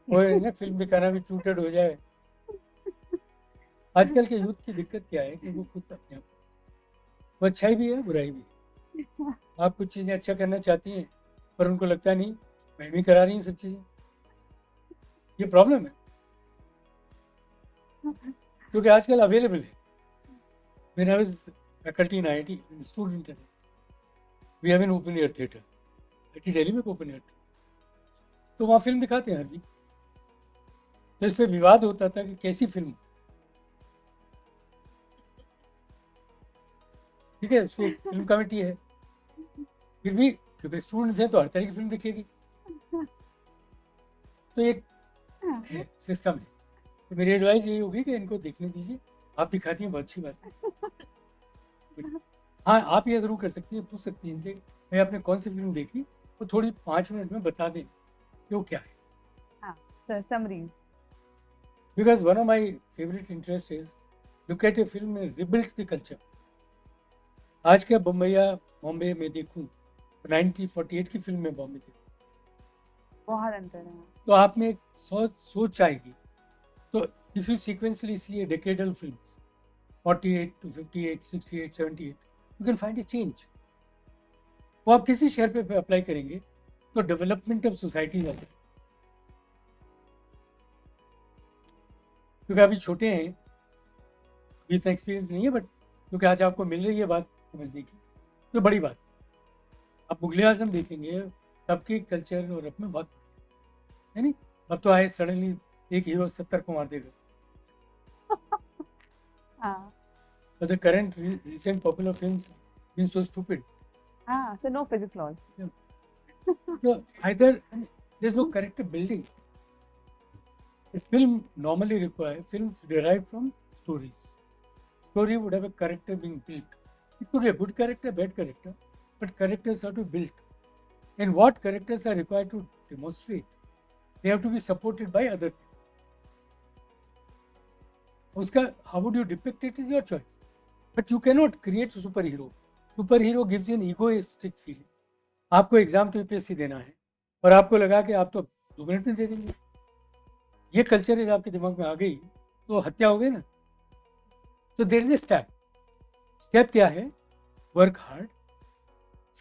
A: वो है ना, फिल्म दिखाना भी टूटेड हो जाए. आजकल के यूथ की दिक्कत क्या है कि वो खुद अपने आप, वो अच्छाई भी है बुराई भी है. आप कुछ चीज़ें अच्छा करना चाहती हैं पर उनको लगता नहीं मैं भी करा रही हूँ सब चीज़ें. ये प्रॉब्लम है क्योंकि आजकल अवेलेबल है. When I was faculty in IIT, student है, we have an open air theatre. IIT Delhi में ओपन एयर theatre, तो वहाँ फिल्म दिखाते हैं अभी. तो इस पे विवाद होता था कि कैसी फिल्म. ठीक है, उसमें फिल्म कमेटी है, फिर भी क्योंकि स्टूडेंट्स हैं तो हर तरह की फिल्म दिखेगी. तो एक सिस्टम है. तो मेरी एडवाइस यही होगी कि इनको देखने दीजिए. आप दिखाती हैं बहुत अच्छी बात है. हाँ, आप ये जरूर कर सकती हैं, पूछ सकती हैं इनसे मैं आपने कौन सी फिल्म देखी, वो थोड़ी 5 मिनट में बता दें कि वो क्या है.
B: Sir summaries.
A: Because one of my favourite interest is look at A film rebuild the culture. आज के बॉम्बे में देखूं, 1948 की फिल्म में बॉम्बे देखूं,
B: बहुत अंतर है.
A: तो आप में एक सोच आएगी. तो if you sequentially see a decadal films 48 to 58, 68, 78, you can find a change. वो आप किसी शहर पे अप्लाई करेंगे तो डेवलपमेंट ऑफ सोसाइटी वाले, क्योंकि अभी छोटे हैं, अभी इतना एक्सपीरियंस नहीं है, बट क्योंकि आज आपको मिल रही है बात समझने की, तो बड़ी बात. आप मुगल आजम देखेंगे तब के कल्चर और अपने बहुत है नहीं. अब तो आए सडनली एक हीरो 70 को मार देगा.
B: हाँ.
A: But the current recent popular films been so stupid.
B: हाँ. So no physics laws.
A: No, either there's no character building. A film normally requires, films derived from stories. Story would have a character being built. It could be a good character, bad character, but characters are to be built. and what characters are required to demonstrate. They have to be supported by other people. Uska, how would you depict it is your choice. But you cannot create a superhero. Superhero gives you an egoistic feeling. आपको exam तो UPSC देना है और आपको लगा कि आप तो 2 मिनट में दे देंगे, ये कल्चर यदि आपके दिमाग में आ गई तो हत्या हो गई ना. तो देयर इज ए स्टेप क्या है? Work hard,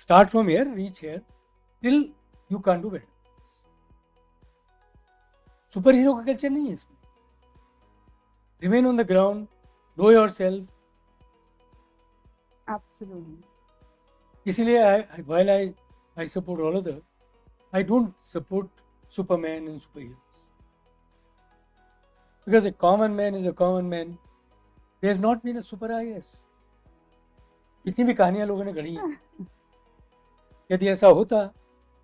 A: start from here, reach here till you can do better. Super hero का कल्चर नहीं है इसमें. Remain on the ground, know your self.
B: Absolutely.
A: इसीलिए while I support all of them, I don't support Superman and superheroes. Because a common man is a common man. There has not been a super IAS. कितनी भी कहानियां लोगों ने गढ़ी हैं. यदि ऐसा होता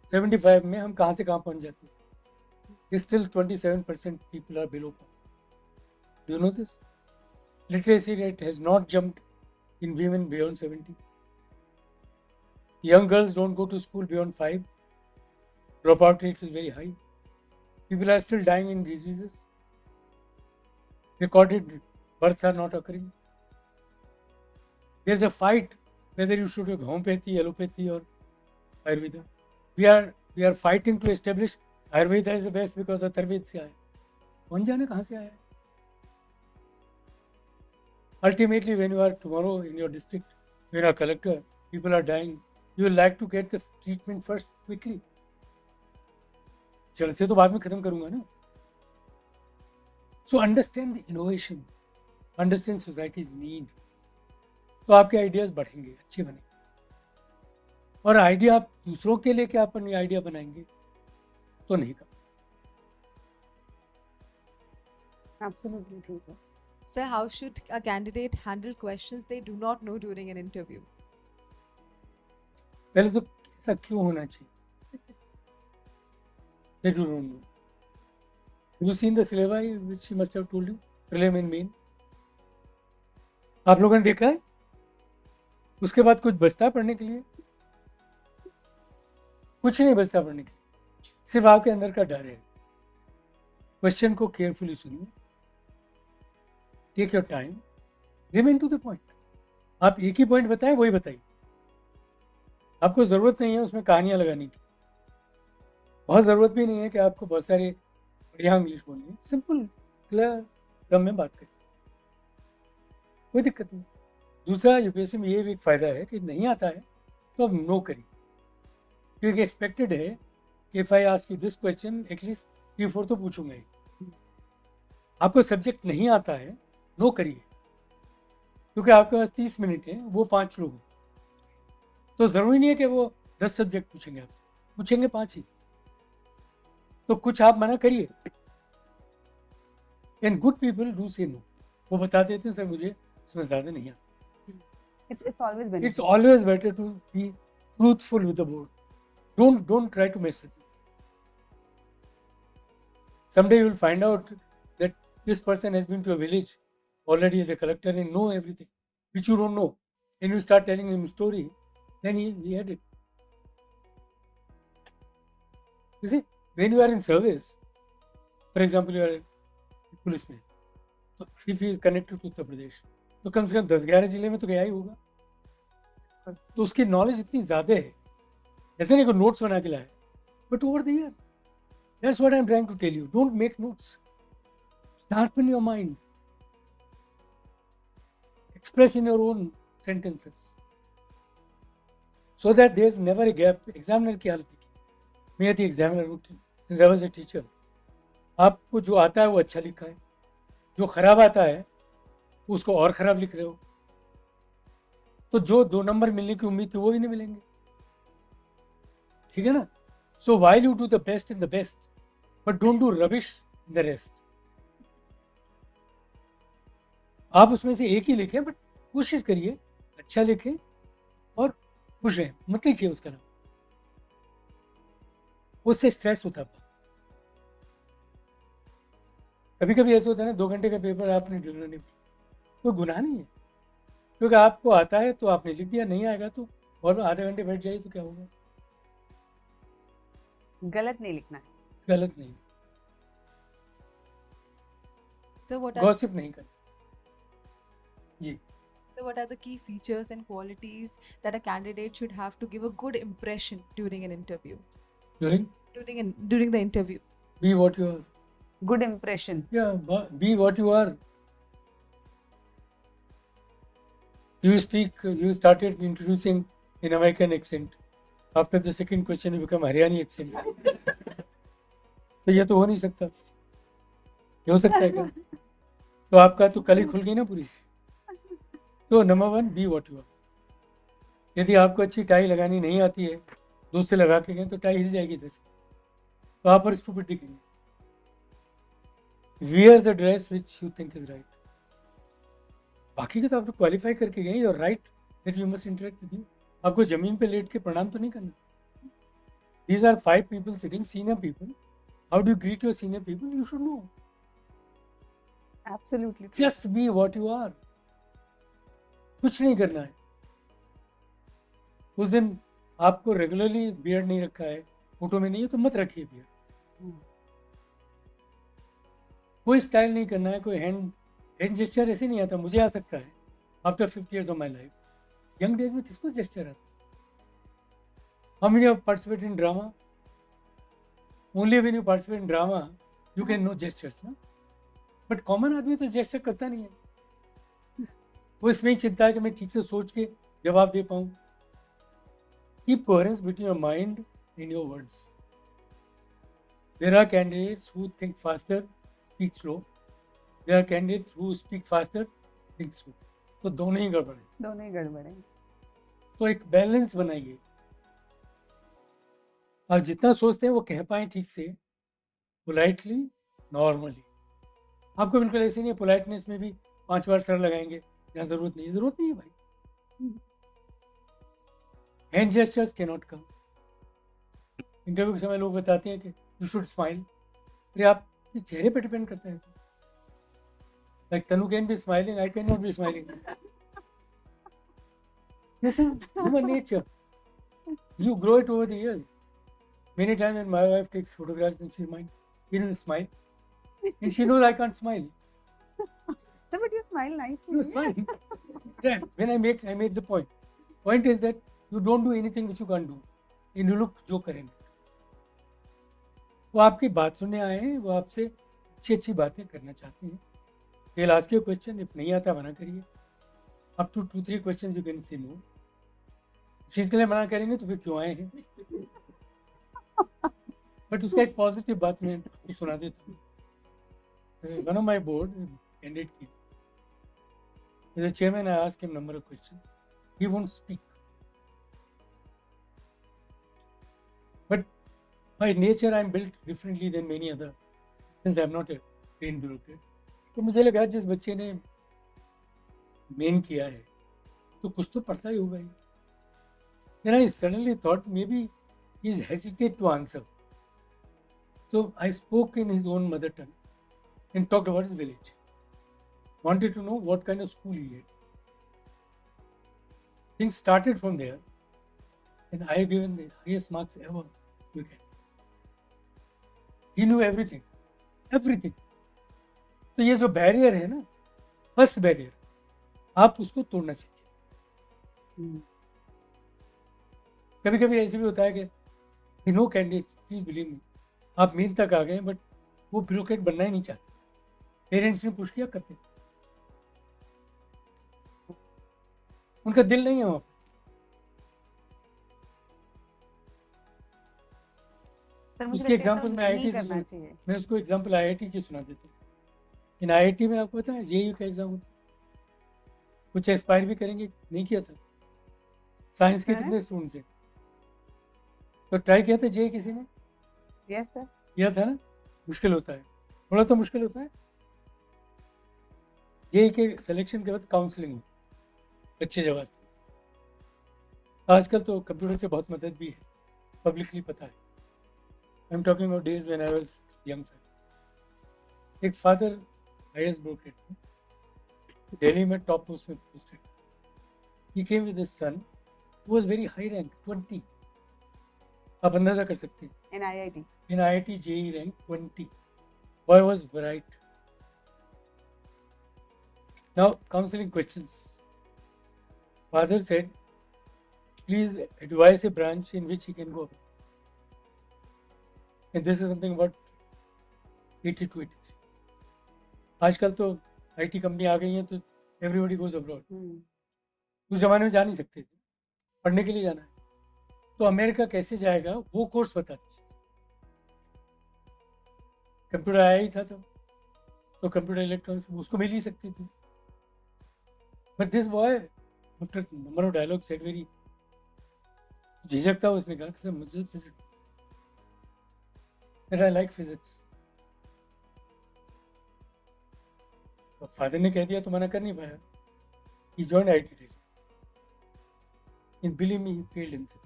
A: 75 में हम कहाँ से कहाँ पहुँच जाते. Still 27% people are below poverty. Do you know this? Literacy rate has not jumped in women beyond 70. Young girls don't go to school beyond 5. Dropout rate is very high. People are still dying in diseases. Recorded births are not occurring. There's a fight whether you should have homeopathy, allopathy or Ayurveda. We are fighting to establish Ayurveda is the best because Atharved से आया. कौन जाने कहाँ से आया है? Ultimately, when you are tomorrow in your district, when you are collector, people are dying, you will like to get the treatment first quickly. जड़ से तो बाद में खत्म करूंगा ना. So understand the innovation, understand society's need. तो आपके आइडियाज बढ़ेंगे, अच्छे बनेंगे. और आइडिया आप दूसरों के लिए क्या अपन आइडिया बनाएंगे तो नहीं कर.
B: Absolutely true, sir.
C: Sir, how should a candidate handle questions they do not know during an interview?
A: पहले तो ऐसा क्यों होना चाहिए? They do not know. Have you seen the syllabi which she must have told you? Prelim and main. आप लोगों ने देखा है? उसके बाद कुछ बचता है पढ़ने के लिए? कुछ नहीं बचता पढ़ने के लिए. सिर्फ आपके अंदर का डर है. क्वेश्चन को केयरफुली सुनिए. Take your time. Remain to the point. आप एक ही पॉइंट बताएं, वही बताइए. आपको ज़रूरत नहीं है उसमें कहानियां लगाने की. बहुत ज़रूरत भी नहीं है कि आपको बहुत सारे बढ़िया इंग्लिश बोलनी है. सिंपल क्लियर टर्म में बात करें, कोई दिक्कत नहीं. दूसरा, यूपीएससी में ये भी एक फ़ायदा है कि नहीं आता है तो आप नो करिए, क्योंकि एक्सपेक्टेड है कि if I ask you this question at least 3-4 तो पूछूंगा ही. आपको सब्जेक्ट नहीं आता है, नो करिए, क्योंकि आपके पास 30 मिनट है, वो 5 लोग हैं. तो ज़रूरी नहीं है कि वो 10 सब्जेक्ट पूछेंगे आपसे, पूछेंगे 5 ही. तो कुछ आप मना करिए. एंड गुड पीपल डू से नो. वो बता देते हैं सर मुझे इसमें ज़्यादा नहीं आता.
B: It's always beneficial.
A: It's always better to be truthful with the board. Don't try to mess with it. Someday you will find out that this person has been to a village already as a collector and know everything which you don't know, and you start telling him a story, then he had it. You see, when you are in service, for example, you are a policeman, so if he is connected to Uttar Pradesh, तो कम से कम 10-11 जिले में तो गया ही होगा. तो उसकी knowledge इतनी ज़्यादा है, ऐसे नहीं कि नोट्स बना के लाए, but over the year. That's what I am trying to tell you. Don't make notes, sharpen your mind, express in your own sentences, so that there is never a gap. Examiner की हालत देखिए. मैं यदि examiner हूँ, since I was a teacher, आपको जो आता है वो अच्छा लिखा है, जो खराब आता है उसको और ख़राब लिख रहे हो, तो जो 2 नंबर मिलने की उम्मीद थी वो भी नहीं मिलेंगे. ठीक है ना? So while you do the best in the best, but don't do rubbish in the rest. आप उसमें से एक ही लिखें, बट कोशिश करिए अच्छा लिखें और खुश रहें. मत लिखिए उसका नाम, उससे स्ट्रेस होता है. कभी कभी ऐसा होता है ना, 2 घंटे का पेपर आपने डिलीवर नहीं किया, कोई गुनाह नहीं है, क्योंकि आपको आता है तो आपने लिख दिया, नहीं आएगा तो और आधे घंटे बैठ जाइए तो क्या होगा.
B: गलत नहीं लिखना है.
A: गलत नहीं,
C: So what are
A: गॉसिप नहीं करना. जी.
C: so what are the key features and qualities that a candidate should have to give a good impression during an interview? During the interview.
A: Be what you are.
B: Good impression.
A: Yeah, be what you are. You started introducing in American accent. After the second question, you become Haryani accent. तो ये तो हो नहीं सकता. ये हो सकता है क्या? तो आपका तो कल ही खुल गई ना पूरी. तो number 1, be what you are. यदि आपको अच्छी टाई लगानी नहीं आती है, दूसरे लगा के गए तो टाई हिल जाएगी इधर से, तो आप पर स्टूपिड दिखेंगे. Wear the dress which you think is right. बाकी का तो आप क्वालिफाई करके गए, your right that you must interact with you. आपको जमीन पे लेट के प्रणाम तो नहीं करना. These are 5 people sitting, senior people. How do you greet your senior people? You should know.
B: Absolutely.
A: Just be what you are. कुछ नहीं करना है. उस दिन आपको रेगुलरली बियर्ड नहीं रखा है, फोटो में नहीं है, तो मत रखिए बियर्ड. कोई स्टाइल नहीं करना है, कोई हैंड जेस्चर ऐसे नहीं आता. मुझे आ सकता है after 50 years of my life. Young days में किसको जेस्चर आता? How many have participate in drama? Only when you participate in drama you can know gestures ना. बट कॉमन आदमी तो जेस्चर करता नहीं है. वो इसमें ही चिंता है कि मैं ठीक से सोच के जवाब दे पाऊँ. Keep coherence between your mind and your words. There are candidates who think faster, speak slow. There are candidates who speak faster, think slow. तो दोनों ही गड़बड़ है.
B: दोनों ही गड़बड़ है.
A: तो एक बैलेंस बनाइए. आप जितना सोचते हैं वो कह पाएं ठीक से, पोलाइटली, नॉर्मली. आपको बिल्कुल ऐसे नहीं है पोलाइटनेस में भी 5 बार सर लगाएंगे जहाँ जरूरत नहीं है. जरूरत नहीं है भाई. Hand gestures can not come. Interview के समय लोग बताते हैं कि यू शुड स्माइल. अरे आप चेहरे पे डिपेंड करता है. Like Tanu can be smiling, I can not be smiling. This is human nature. You grow it over the years. Many times when my wife takes photographs and she reminds, you know, smile. And she knows I can't smile.
B: So, but you smile nicely.
A: You smile. Yeah, when I made the point. Point is that you don't do anything which you can't do. And you look जो करेंगे. वो आपकी बात सुनने आए हैं, वो आपसे अच्छी अच्छी बातें करना चाहते हैं. They'll ask you a question. If नहीं आता मना करिए. Up to 2-3 questions you can say no. चीज के लिए मना करेंगे तो फिर क्यों आए हैं. बट उसका एक पॉजिटिव बात मैं आपको सुना देता हूँ. One of my board candidate की as a chairman I asked him number of questions. He won't speak. But by nature I am built differently than many other since I am not a trained bureaucrat. तो मुझे लगा जिस बच्चे ने main किया है तो कुछ तो पढ़ता ही होगा ही. Then I suddenly thought maybe he's hesitant to answer. So I spoke in his own mother tongue and talked about his village. Wanted to know what kind of school he had. Things started from there and I have given the highest marks ever you can. He knew everything. Everything. तो ये जो barrier है ना, first barrier, आप उसको तोड़ना सीखिए. कभी कभी ऐसे भी होता है कि no candidates please believe me, आप मेन तक आ गए बट वो ब्यूरोक्रेट बनना ही नहीं चाहते. पेरेंट्स ने पुश किया करते, उनका दिल नहीं है वहाँ
B: पर
A: पे.
B: मुझे
A: उसके
B: लगता है
A: एग्जाम्पल
B: तो
A: में
B: नहीं
A: IIT से
B: करना चाहिए.
A: मैं उसको एग्जाम्पल IIT की सुना देता हूँ. इन IIT में आपको पता है JEE का एग्जाम होता है. कुछ एस्पायर भी करेंगे, नहीं किया था. साइंस के
B: हाँ?
A: कितने स्टूडेंट्स हैं? तो ट्राई किया था JEE किसी ने?
B: Yes sir.
A: किया था ना. मुश्किल होता है, थोड़ा तो मुश्किल होता है. JEE के सिलेक्शन के बाद काउंसलिंग हो, अच्छे जवाब. आजकल तो कंप्यूटर से बहुत मदद भी है, पब्लिकली पता है. I am talking about days when I was young. एक फादर IAS ब्रोकरेट थे, दिल्ली में टॉप पोस्ट में posted. He came with his son who was very high rank 20. आप अंदाजा कर सकते हैं.
B: In IIT.
A: In IIT JEE rank 20. Boy was bright. Now counseling questions. Father said, please advise a branch in which he can go. And this is something about 82, 83. आजकल तो IT company आ गई हैं तो everybody goes abroad. उस जमाने में जा नहीं सकते थे, पढ़ने के लिए जाना है तो अमेरिका कैसे जाएगा वो कोर्स बता दीजिए. कंप्यूटर आया ही था तब तो कंप्यूटर इलेक्ट्रॉनिक्स उसको मिल ही सकती थी. But this boy after number of dialogue said very झिझक था. उसने कहा कि सर मुझे physics that I like physics. तो फादर ने कह दिया तो मना कर नहीं पाया. He joined IIT Delhi. And believe me, he failed himself.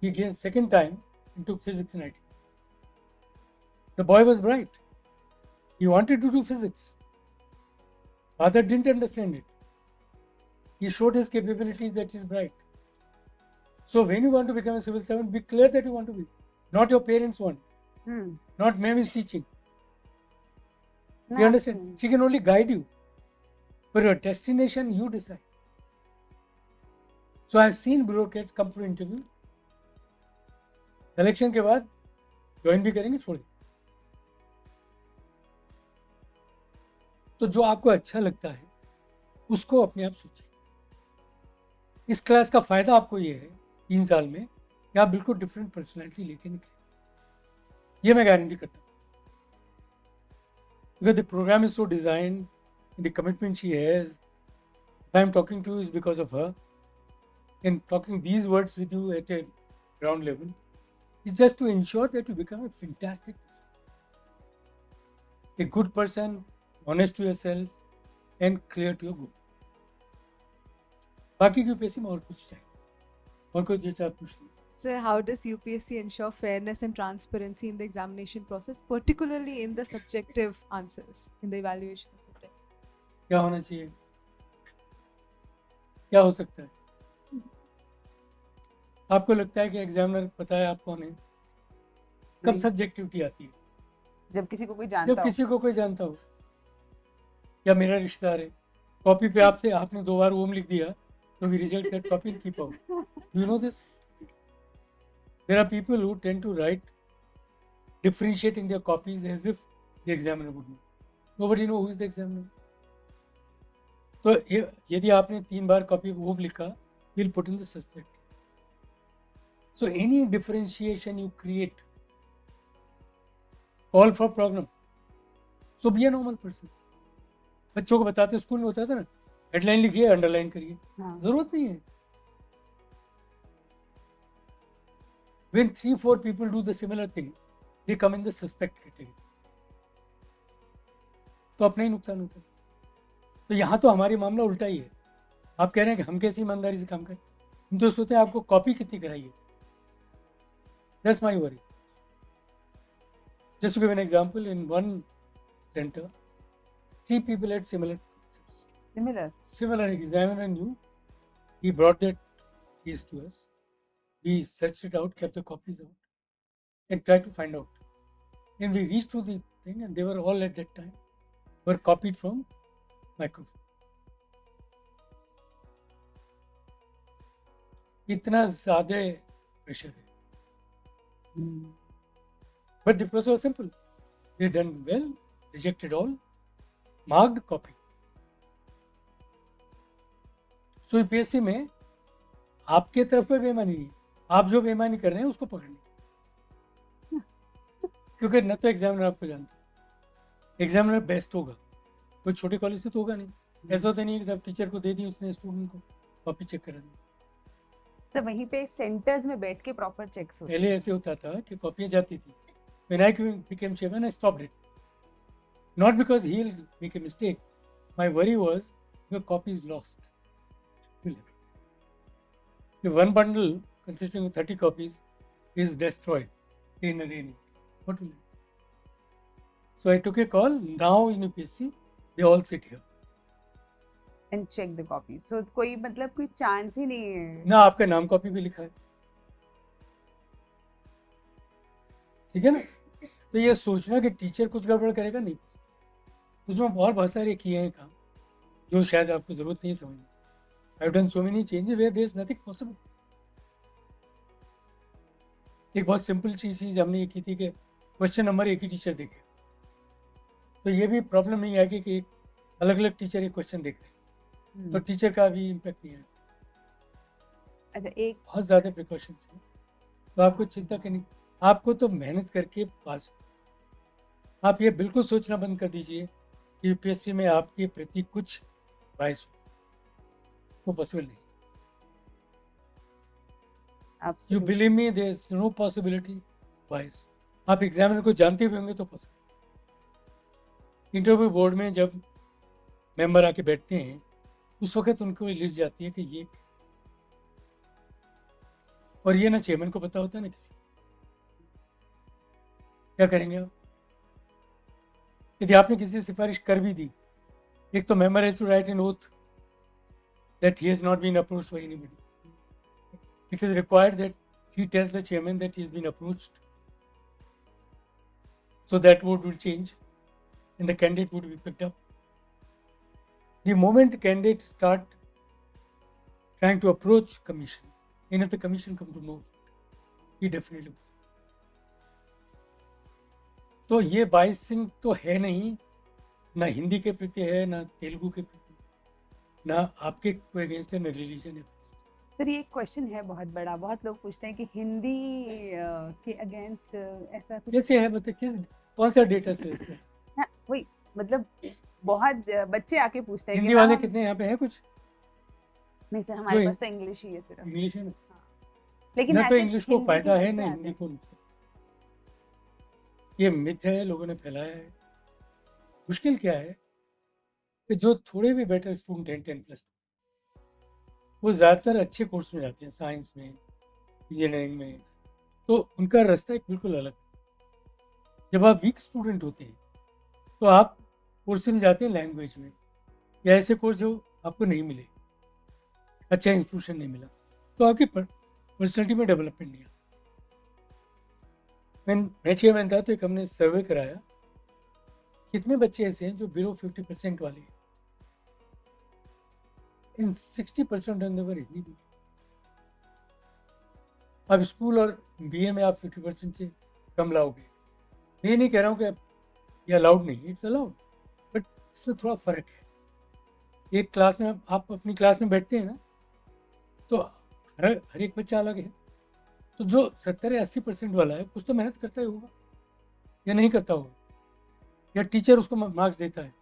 A: He again second time and took physics in IT. The boy was bright. He wanted to do physics. Father didn't understand it. He showed his capability that he's bright. So when you want to become a civil servant, be clear that you want to be. Not your parents want. Not ma'am is teaching. You understand? She can only guide you. But your destination, you decide. So I've seen bureaucrats come for interview. Election के बाद join भी करेंगे, छोड़ेंगे. तो जो आपको अच्छा लगता है उसको अपने आप सोचिए. इस क्लास का फायदा आपको ये है 3 साल में कि आप बिल्कुल डिफरेंट पर्सनैलिटी लेके निकले. ये मैं गारंटी करता हूँ. Because the program is so designed, the commitment she has, if I am talking to you is because of her. And talking these words with you at a ground level is just to ensure that you become a fantastic person. A good person, honest to yourself and clear to your goal. बाकी की UPSC में और कुछ चाहिए, और कोई चीज़ आप पूछ लीजिए.
C: Sir, how does UPSC ensure fairness and transparency in the examination process, particularly in the subjective answers, in the evaluation of subject?
A: क्या होना चाहिए, क्या हो सकता है? आपको लगता है कि एग्जामिनर पता है आप कौन है? कब
B: नहीं.
A: सब्जेक्टिविटी आती है?
B: जब किसी को कोई जानता
A: जब
B: हो.
A: किसी को कोई जानता हो. या मेरा रिश्तेदार है, कॉपी पे आपसे आपने 2 बार ओम लिख दिया तो we reject that copy and keep out. Do you know this? There are people who tend to write differentiating their copies as if the examiner would know. Nobody knows who is the examiner. तो यदि आपने 3 बार copy ओव लिखा, we'll put in the suspect. So any differentiation you create, call for problem. So be a normal person. बच्चों को बताते school में होता था ना, हेडलाइन लिखिए, अंडरलाइन करिए. जरूरत नहीं है. When 3-4 people do the similar thing, they come in the suspect category. तो अपना ही नुकसान होता है. तो यहाँ तो हमारी मामला उल्टा ही है. आप कह रहे हैं कि हम कैसे ईमानदारी से काम करें, हम तो सोचते हैं आपको कॉपी कितनी कराई है. That's my worry. Just to give an example, in one center, 3 people had similar concepts. Similar examiner knew. He brought that case to us. We searched it out, kept the copies out, and tried to find out. And we reached to the thing, and they were all at that time were copied from microphone. इतना ज़्यादा pressure है. But the process was simple. They done well, rejected all, marked, copy. So UPSC में आपके तरफ कोई बेईमानी नहीं, आप जो बेईमानी कर रहे हैं उसको पकड़नी. क्योंकि न तो एग्जामिनर आपको जानता है. एग्जामिनर बेस्ट होगा, कोई छोटे कॉलेज से तो होगा नहीं. ऐसा होता नहीं है कि सब टीचर को दे दी उसने स्टूडेंट को कॉपी चेक करा दी.
B: सर वहीं पे सेंटर्स में बैठ के प्रॉपर चेक्स होते.
A: पहले ऐसे होता था कि कॉपियाँ जाती थी. When I became chairman, I stopped it. Not because he'll make a mistake. My worry was your copy is lost. If one bundle consisting of 30 copies is destroyed in a rain, what will you do? So I took a call. Now in UPSC, they all sit here.
B: And check the copy. So कोई मतलब कोई chance ही नहीं है.
A: ना आपका नाम copy भी लिखा है, ठीक है ना. तो ये सोचना कि टीचर कुछ गड़बड़ करेगा, नहीं. उसमें और बहुत सारे किए हैं काम जो शायद आपको जरूरत नहीं समझनी. I have done so many changes where there is nothing possible. एक बहुत सिंपल चीज हमने ये की थी कि क्वेश्चन नंबर एक ही टीचर देखे. तो ये भी प्रॉब्लम नहीं आएगी कि अलग अलग टीचर एक क्वेश्चन देख रहे हैं, तो टीचर का भी इम्पैक्ट नहीं आएगा.
B: अच्छा, एक
A: बहुत ज़्यादा प्रिकॉशंस हैं, तो आपको चिंता करनी. आपको तो मेहनत करके पास हो. आप ये बिल्कुल सोचना बंद कर दीजिए कि यूपीएससी में आपके प्रति कुछ बायस हो. वो पॉसिबल नहीं. You
B: absolutely.
A: Believe me, there is no possibility bias. आप एग्जामिनर को जानते भी होंगे तो पॉसिबल. इंटरव्यू बोर्ड में जब मेंबर आके बैठते हैं उस वक्त उनको लिस्ट जाती है कि ये, और ये ना चेयरमैन को पता होता है ना किसी. क्या करेंगे आप यदि आपने किसी से सिफारिश कर भी दी? एक तो member has to write an oath that he has not been approached by anybody. It is required that he tells the chairman that he's been approached, so that vote will change and the candidate would be picked up. The moment candidates start trying to approach commission, and if the commission come to know, he definitely was. तो ये biasing तो है नहीं, ना हिंदी के प्रति है, ना तेलुगु के प्रति, ना आपके कोई अगेंस्ट है, ना रिलीजन है.
B: सर ये एक क्वेश्चन है बहुत बड़ा. बहुत लोग पूछते हैं कि हिंदी के अगेंस्ट ऐसा कुछ
A: कैसे है, बताइए किस कौन सा डेटा से?
B: हाँ, वही मतलब बहुत बच्चे आके पूछते हैं कि
A: हिंदी वाले
B: मैम
A: कितने यहाँ पे हैं? कुछ
B: नहीं सर, हमारे
A: जो
B: पास तो इंग्लिश ही है सिर्फ.
A: इंग्लिश है ना.
B: लेकिन
A: ना तो
B: ऐसे
A: इंग्लिश को
B: हिंदी के
A: फायदा है,
B: बच्चे
A: ना
B: आते
A: हिंदी
B: हैं.
A: को नुकसान. ये मिथ है, लोगों ने फैलाया है. मुश्किल क्या है कि जो थोड़े भी बेटर स्टूडेंट हैं 10+2, वो ज़्यादातर अच्छे कोर्स में जाते हैं, साइंस में, इंजीनियरिंग में. तो उनका रास्ता एक बिल्कुल अलग है. जब आप वीक स्टूडेंट होते हैं तो आप कोर्स में जाते हैं लैंग्वेज में, या ऐसे कोर्स जो आपको नहीं मिले, अच्छा इंस्टीट्यूशन नहीं मिला, तो आपकी पर्सनैलिटी में डेवलपमेंट नहीं आता. मैं चेयरमैन था तो एक हमने सर्वे कराया, कितने बच्चे ऐसे हैं जो बिलो 50% वाले हैं. इन 60% अंदर हिंदी भी. अब स्कूल और बीए में आप 50% से कम लाओगे. मैं ये नहीं कह रहा हूँ कि ये अलाउड नहीं, इट्स अलाउड, बट इसमें थोड़ा फ़र्क है. एक क्लास में आप अपनी क्लास में बैठते हैं ना, तो हर एक बच्चा अलग है. तो जो 70 या 80% वाला है कुछ तो मेहनत करता ही होगा, या नहीं करता होगा, या टीचर उसको मार्क्स देता है.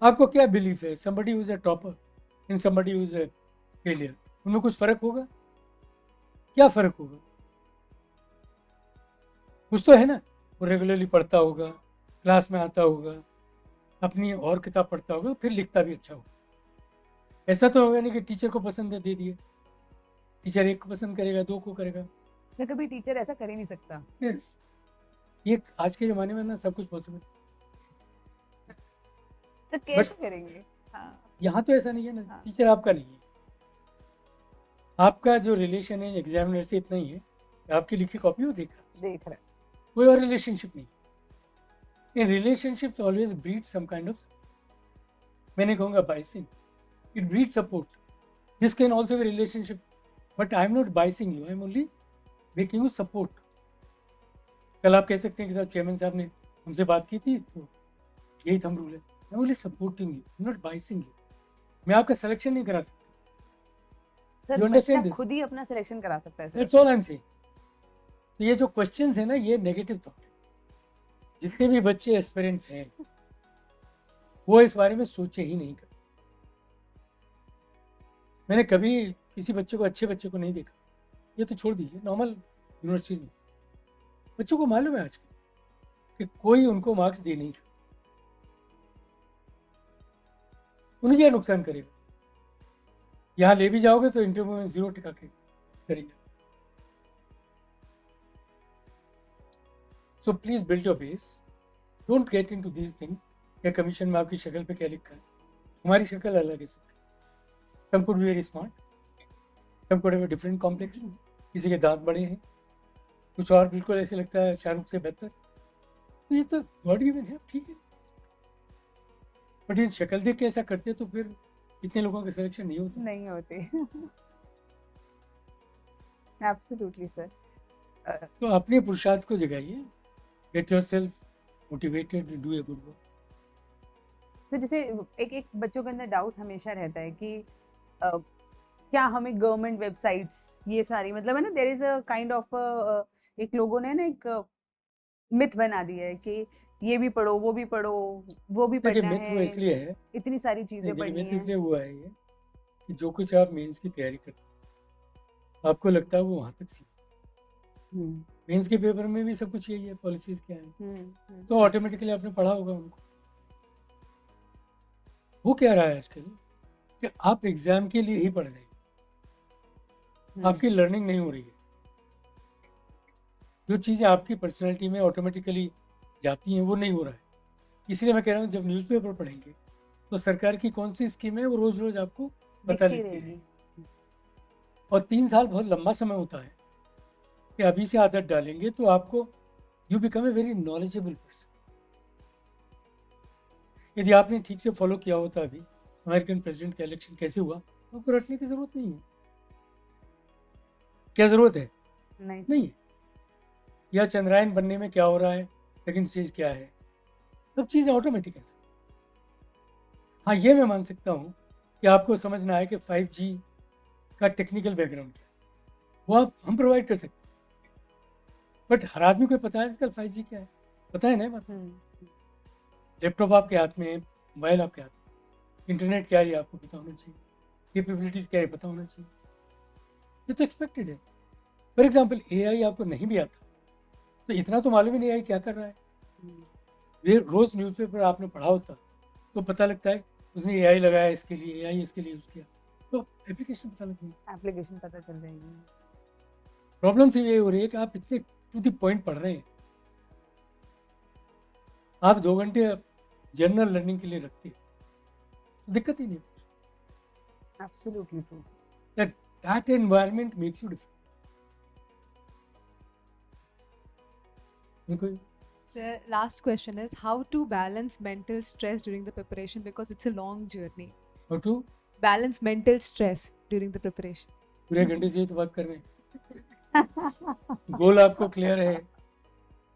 A: आपको क्या बिलीफ है? Somebody who is a topper and somebody who is a failure, उनमें कुछ फ़र्क होगा? क्या फ़र्क होगा? कुछ तो है ना. वो रेगुलरली पढ़ता होगा, क्लास में आता होगा, अपनी और किताब पढ़ता होगा, फिर लिखता भी अच्छा होगा. ऐसा तो होगा नहीं कि टीचर को पसंद है दे दिए. टीचर एक को पसंद करेगा, दो को करेगा.
B: तो कभी टीचर ऐसा कर ही नहीं सकता.
A: ये आज के ज़माने में ना सब कुछ पॉसिबल.
B: तो कैसे करेंगे? हाँ,
A: यहाँ तो ऐसा नहीं है ना.
B: हाँ.
A: टीचर आपका नहीं है. आपका जो रिलेशन है एग्जामिनर से इतना ही है कि आपकी लिखी कॉपी वो देख रहा है,
B: देख रहे हैं.
A: कोई और रिलेशनशिप नहीं. In relationships always breed some kind of, मैं नहीं कहूँगा biasing, it breed support. This can also be relationship, but I am not biasing you, I am only making you support. कल आप कह सकते हैं कि साहब चेयरमैन साहब ने हमसे बात की थी तो यही थंब रूल है. आई am only supporting you, not biasing you. मैं आपका सिलेक्शन नहीं करा सकता.
B: सर
A: You understand
B: बच्चा
A: this?
B: खुद ही अपना सिलेक्शन करा सकता है sir.
A: That's all I am saying. तो ये जो क्वेश्चंस है ना, ये नेगेटिव थॉट है. जितने भी बच्चे एस्पिरेंट्स हैं वो इस बारे में सोचे ही नहीं करते. मैंने कभी किसी बच्चे को, अच्छे बच्चे को नहीं देखा. ये तो छोड़ दीजिए, नॉर्मल यूनिवर्सिटी में बच्चों को मालूम है आज कि कोई उनको मार्क्स दे नहीं सकता. उन्हें क्या नुकसान करेगा? यहाँ ले भी जाओगे तो इंटरव्यू में 0 टिका के करेंगे. So please build your base, don't get into these thing. या कमीशन में आपकी शक्ल पे क्या लिखा है, हमारी शक्ल अलग है सबकी। some could be very smart, some could have a different complexion, किसी के दांत बड़े हैं, कुछ और बिल्कुल ऐसे लगता है शाहरुख से बेहतर। तो ये तो गॉड गिवन है, ठीक है। बट ये शक्ल देख के ऐसा करते तो फिर इतने लोगों का सिलेक्शन नहीं होता।
B: नहीं होते। Absolutely sir.
A: तो अपने पुरुषार्थ को जगाइए, get yourself motivated, do a good work.
B: तो जैसे एक बच्चों के अंदर डाउट हमेशा रहता है कि क्या हमें गवर्नमेंट वेबसाइट्स ये सारी मतलब है ना, there is a kind of एक लोगों ने ना एक मिथ बना दिया है कि ये भी पढ़ो, वो भी पढ़ो, वो भी
A: देखिए
B: पढ़ना
A: मिथ वो इसलिए है,
B: इतनी सारी चीजें
A: देखिए
B: पढ़नी
A: मिथ
B: है।
A: इसलिए हुआ है ये कि जो कुछ आप मेंस की तैयारी करते हैं आपको लगता है वो वहाँ तक सीखा। मेंस के पेपर में भी सब कुछ यही है, पॉलिसीज क्या है, तो ऑटोमेटिकली आपने पढ़ा होगा उनको। वो क्या रहा है आजकल कि आप एग्जाम के लिए ही पढ़ रहे हैं, आपकी लर्निंग नहीं हो रही है। जो चीज़ें आपकी पर्सनैलिटी में ऑटोमेटिकली जाती हैं वो नहीं हो रहा है। इसलिए मैं कह रहा हूँ जब न्यूज़पेपर पढ़ेंगे तो सरकार की कौन सी स्कीम है वो रोज़ रोज़ आपको पता
B: दिखती
A: लगती है।
B: रहेगी।
A: और 3 साल बहुत लंबा समय होता है कि अभी से आदत डालेंगे तो आपको you become a very knowledgeable person. यदि आपने ठीक से फॉलो किया होता अभी अमेरिकन प्रेसिडेंट का इलेक्शन कैसे हुआ तो आपको रटने की ज़रूरत नहीं है। क्या ज़रूरत है?
B: नहीं
A: नहीं है। या चंद्रयान बनने में क्या हो रहा है, सेकंड स्टेज क्या है, सब चीज़ें ऑटोमेटिक है। हाँ, ये मैं मान सकता हूँ कि आपको समझना है कि 5G का टेक्निकल बैकग्राउंड क्या है, वो आप हम प्रोवाइड कर सकते हैं। बट हर आदमी को पता है आजकल 5G क्या है, पता है ना ये बात। लैपटॉप आपके हाथ में है, मोबाइल आपके हाथ में, इंटरनेट क्या है ये आपको पता होना चाहिए, कैपेबिलिटीज़ क्या है पता होना चाहिए, ये तो एक्सपेक्टेड है। फॉर एग्जाम्पल AI आपको नहीं भी आता तो इतना तो मालूम ही नहीं AI क्या कर रहा है। ये रोज़ न्यूज़पेपर आपने पढ़ा होता तो पता लगता है उसने AI लगाया इसके लिए, AI इसके लिए यूज़ किया, तो एप्लीकेशन पता लगती है।
B: एप्लीकेशन पता चल जाएगी।
A: प्रॉब्लम सिर्फ ये हो रही है कि आप इतने टू द पॉइंट पढ़ रहे हैं, आप 2 घंटे जनरल लर्निंग के लिए रखते हैं तो दिक्कत ही नहीं है।
B: Absolutely true.
A: That environment makes you different. बिल्कुल।
C: So, last question is how to balance mental stress during the preparation because it's a long journey.
A: How to
C: Balance mental stress during the preparation.
A: पूरे घंटे से ही तो बात कर रहे हैं। गोल आपको क्लियर है,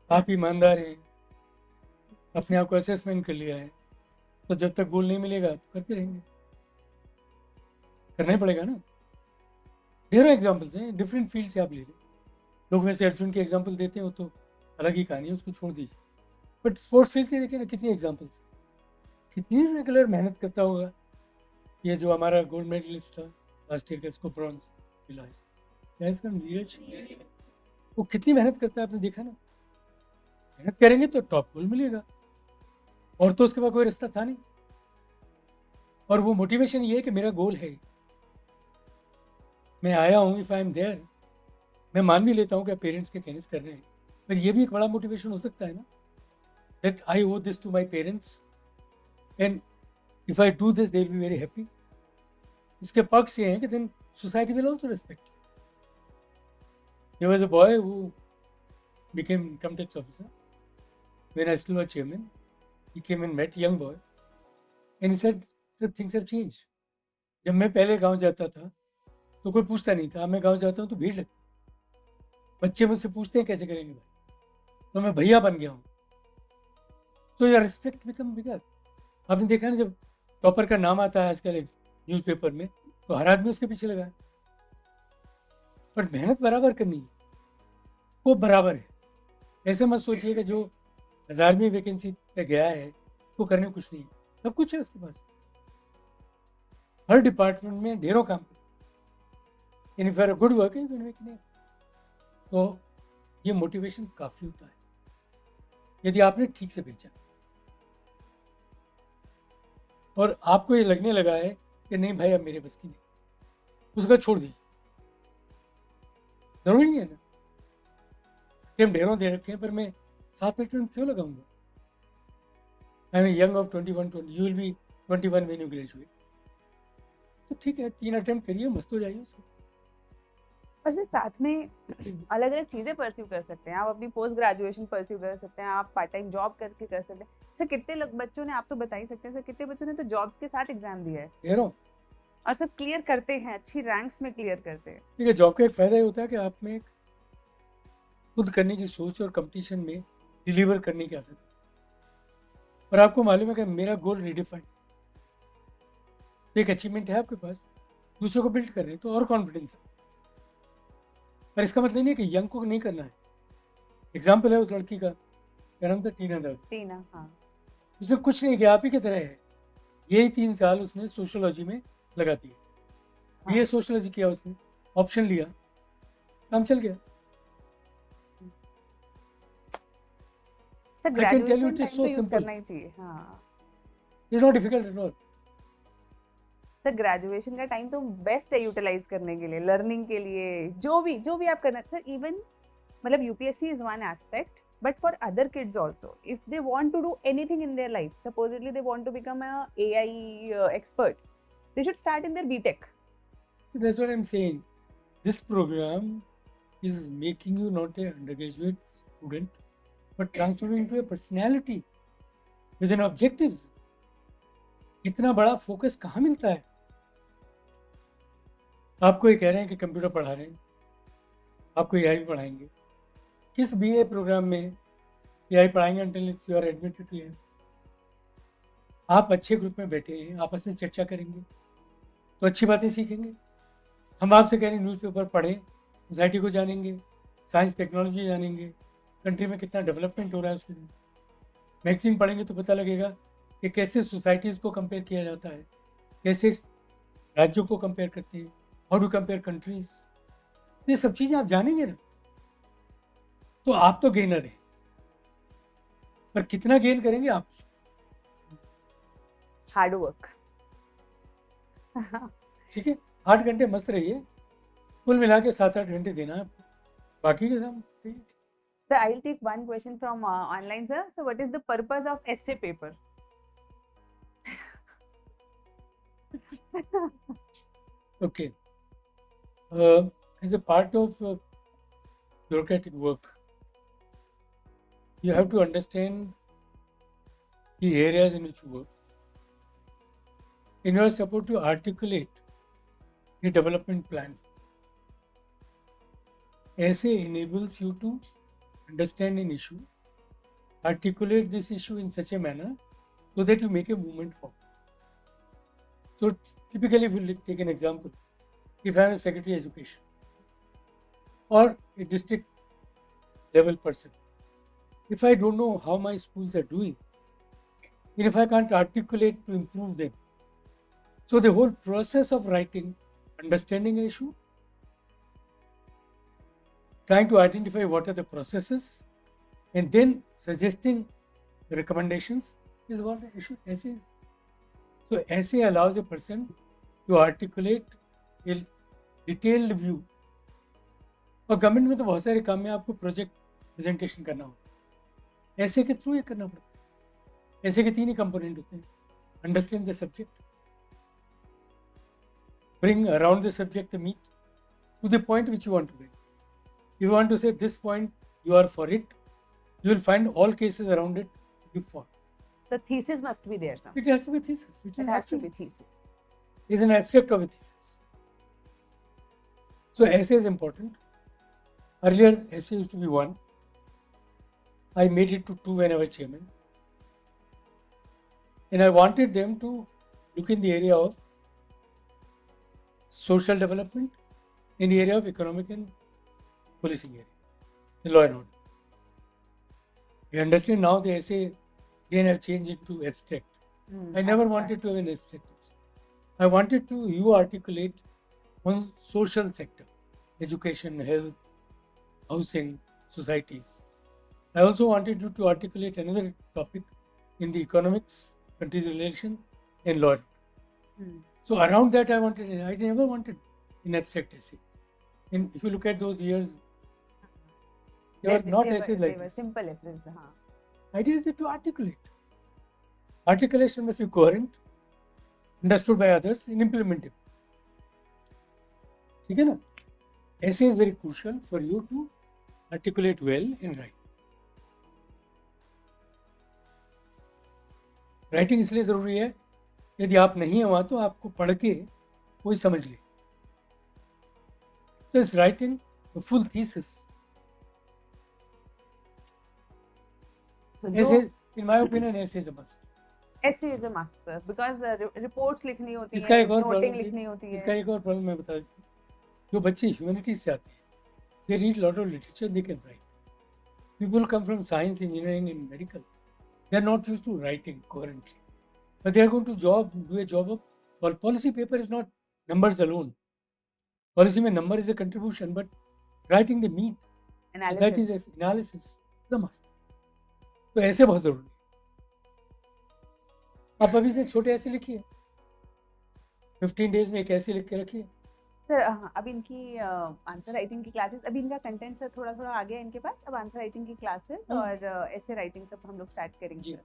A: आप ईमानदार हैं, अपने आप को असेसमेंट कर लिया है, तो जब तक गोल नहीं मिलेगा तो करते रहेंगे, करना ही पड़ेगा ना। ढेरों एग्जाम्पल्स हैं, डिफरेंट फील्ड से आप ले रहे। लोग वैसे अर्जुन की एग्जाम्पल देते हो तो अलग ही कहानी है, उसको छोड़ दीजिए। बट स्पोर्ट्स फील्ड से देखिए ना कितनी एग्जाम्पल्स, कितनी रेगुलर मेहनत करता होगा। ये जो हमारा गोल्ड मेडलिस्ट था लास्ट ईयर का, इसको ब्रॉन्ज मिला है, क्या इसका नीरज, वो कितनी मेहनत करता है आपने देखा ना। मेहनत करेंगे तो टॉप गोल मिलेगा, और तो उसके बाद कोई रास्ता था नहीं। और वो मोटिवेशन ये है कि मेरा गोल है, मैं आया हूँ, इफ़ आई एम देयर। मैं मान भी लेता हूँ कि पेरेंट्स के कहने से कर रहे हैं, पर ये भी एक बड़ा मोटिवेशन हो सकता है ना, that I owe this to my parents and if I do this they will be very happy. इसके पक्ष ये हैं कि then society will also respect. There was a boy who became income tax officer when I still was chairman. He came and met young boy and he said, "Sir, things have changed." जब मैं पहले गांव जाता था तो कोई पूछता नहीं था, अब मैं गांव जाता हूँ तो भीड़ लगती है। बच्चे मुझसे पूछते हैं कैसे करेंगे भाई, तो मैं भैया बन गया हूँ। So your respect become bigger. आपने देखा ना जब टॉपर का नाम आता है आजकल न्यूज़पेपर में तो हर आदमी उसके पीछे लगा है, पर मेहनत बराबर करनी है, वो बराबर है। ऐसे मत सोचिए कि जो 1000वीं वैकेंसी पे गया है वो करने को कुछ नहीं है, सब कुछ है उसके पास। हर डिपार्टमेंट में ढेरों काम in if our good work है, तो ये मोटिवेशन काफ़ी होता है यदि आपने ठीक से भेजा और आपको ये लगने लगा है कि नहीं भाई अब मेरे बस की नहीं, उसका छोड़ दीजिए। जरूरी नहीं है ना कि हम ढेरों दे रखे हैं, पर मैं 7 मिनट में क्यों लगाऊंगा। I am young of 21, 20, you will B 21 when you graduate. तो ठीक है, 3 अटेम्प्ट करिए, मस्त हो जाइए उसको।
B: और सर साथ में अलग अलग चीजें परस्यू कर सकते हैं, आप अपनी पोस्ट ग्रेजुएशन परस्यू कर सकते हैं, आप पार्ट टाइम जॉब करके कर सकते हैं। सर कितने लोग बच्चों ने, आप तो बता ही सकते हैं सर, कितने बच्चों ने तो जॉब्स के साथ एग्जाम दिया है
A: कह रहा हूँ,
B: और सब क्लियर करते हैं, अच्छी रैंक्स में क्लियर करते हैं।
A: ठीक है, जॉब का एक फ़ायदा ये होता है कि आप में एक खुद करने की सोच और कंपटीशन में डिलीवर करने की आदत है। और आपको मालूम है कि मेरा गोल रिडिफाइंड, एक अचीवमेंट है आपके पास, दूसरों को बिल्ड कर रहे हैं तो और कॉन्फिडेंस है। पर इसका मतलब नहीं है कि यंग को नहीं करना है। एग्जाम्पल है उस लड़की का, क्या नाम था, टीना दव।
B: टीना, हाँ।
A: उसने कुछ नहीं किया, आप ही की तरह है। यही 3 साल उसने सोशियोलॉजी में लगा दिए।
B: हाँ।
A: ये सोशियोलॉजी किया उसने, ऑप्शन लिया, काम चल गया।
B: Sir
A: I can tell you
B: graduation
A: it is
B: time
A: so
B: तो यूज
A: simple.
B: करना ही चाहिए, हाँ।
A: It's not difficult at all.
B: Sir graduation का टाइम तो बेस्ट है यूटिलाइज करने के लिए, लर्निंग के लिए, जो भी आप करना। सर इवन मतलब UPSC is one aspect, but for other kids also, if they want to do anything in their life, supposedly they want to become a AI expert, they should start in their BTech.
A: So that's what I'm saying. This program is making you not an undergraduate student, but transforming into a personality with an objectives. इतना बड़ा focus कहाँ मिलता है? आपको ये कह रहे हैं कि कंप्यूटर पढ़ा रहे हैं, आपको एआई पढ़ाएंगे। किस बीए प्रोग्राम में एआई पढ़ाएंगे until it's you are admitted to AI? आप अच्छे ग्रुप में बैठे हैं, आपस में चर्चा करेंगे तो अच्छी बातें सीखेंगे। हम आपसे कह रहे हैं न्यूज़पेपर पढ़ें, सोसाइटी को जानेंगे, साइंस टेक्नोलॉजी जानेंगे, कंट्री में कितना डेवलपमेंट हो रहा है उसके लिए। मैगजीन पढ़ेंगे तो पता लगेगा कि कैसे सोसाइटीज़ को कंपेयर किया जाता है, कैसे राज्यों को कंपेयर करते हैं, हाउ टू कंपेयर कंट्रीज। ये सब चीज़ें आप जानेंगे ना, तो आप तो गेनर हैं, पर कितना गेन करेंगे आप।
B: Hard work.
A: ठीक है, 8 घंटे मस्त रहिए, कुल मिला के 7-8 घंटे देना है आपको, बाकी के सब ठीक है।
B: So I'll take one question from online, sir. So what is the purpose of essay paper?
A: Okay. As a part of bureaucratic work, you have to understand the areas in which you work. And you are supposed to articulate a development plan. Essay enables you to understand an issue, articulate this issue in such a manner so that you make a movement forward. So typically, we'll take an example. If I am a secretary of education or a district level person, if I don't know how my schools are doing, and if I can't articulate to improve them, so the whole process of writing, understanding an issue, trying to identify what are the processes, and then suggesting recommendations is what an issue essay is. So essay allows a person to articulate a detailed view. और government में तो बहुत सारे काम में आपको project presentation करना होता है, ऐसे के थ्रू ये करना पड़ता है। ऐसे के 3 ही कंपोनेंट होते हैं: understand the subject, bring around the subject the meat to the point which you want to bring. If you want to say this point, you are for it, you will find all cases around it you for.
B: The thesis must be there, sir.
A: It has to be thesis.
B: It has to be thesis.
A: It is an abstract of a thesis. So essay is important. Earlier essay used to be 1. I made it to 2 when I was chairman. And I wanted them to look in the area of social development, in the area of economic and policing area, the law and order. You understand now the essay again have changed into abstract. I never wanted to have an abstract essay. I wanted to you articulate on social sector, education, health, housing, societies. I also wanted you to articulate another topic in the economics, countries relation, and law. So around that I never wanted an abstract essay. And if you look at those years, they were not essays like
B: They were
A: this.
B: simple essays.
A: Idea is that to articulate. Articulation must be coherent, understood by others in implementable. ठीक है ना? ऐसे is very crucial for you to articulate well in writing. Writing इसलिए ज़रूरी है, यदि आप नहीं है वहाँ तो आपको पढ़ के कोई समझ ले. So it's writing a full thesis.
B: So
A: ऐसे, in my opinion, ऐसे is a must.
B: ऐसे is a must sir, because reports लिखनी होती
A: इसका
B: है,
A: एक और
B: नोटिंग
A: प्रॉब्लम
B: लिखनी होती
A: इसका
B: है.
A: एक और प्रॉब्लम मैं बता देता हूँ. जो बच्चे ह्यूमैनिटीज से आते हैं, they read lot of literature, they can write. People come from science, engineering and medical. They are not used to writing coherently. But they are going to do a job of, well, policy paper is not numbers alone. Policy में number is a contribution, but writing the meat, that is
B: analysis.
A: analysis, the must. तो ऐसे बहुत ज़रूरी है. आप अभी से छोटे ऐसे लिखिए, 15 days में एक ऐसे लिख के रखिए.
B: सर अब इनकी आंसर राइटिंग की क्लासेस, अभी इनका कंटेंट सर थोड़ा थोड़ा आ गया इनके पास. अब आंसर राइटिंग की क्लासेस
A: हाँ.
B: और ऐसे राइटिंग सब हम लोग स्टार्ट करेंगे
A: जी.
B: सर.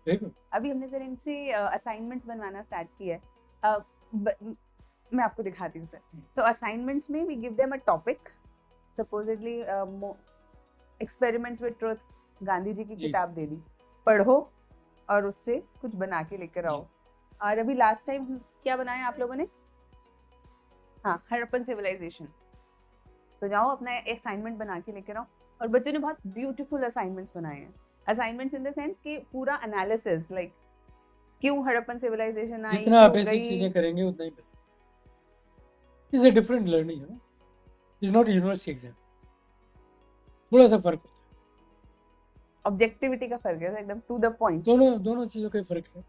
A: Very good.
B: अभी हमने सर इनसे असाइनमेंट्स बनवाना स्टार्ट किया है. मैं आपको दिखाती हूँ सर. सो असाइनमेंट्स में we give them a topic, supposedly experiments with truth, Gandhi ji की
A: जी.
B: किताब दे दी, पढ़ो और उससे कुछ बना के लेकर आओ. और अभी लास्ट टाइम क्या बनाया आप लोगों ने? हाँ, हड़प्पन सिविलाइजेशन. तो जाओ अपना असाइनमेंट बना के लेकर आओ. और बच्चों ने बहुत ब्यूटीफुल असाइनमेंट्स बनाए हैं. असाइनमेंट्स इन द सेंस कि पूरा एनालिसिस, लाइक क्यों हड़प्पन सिविलाइजेशन आई,
A: जितना आप
B: क्यों
A: ऐसी
B: गई.
A: चीज़ें करेंगे उतना ही बेहतर. इज अ डिफरेंट लर्निंग है ना. Is not university exam. थोड़ा सा फर्क होता है.
B: ऑब्जेक्टिविटी का फर्क है एकदम टू द पॉइंट.
A: दोनों चीज़ों का फर्क है.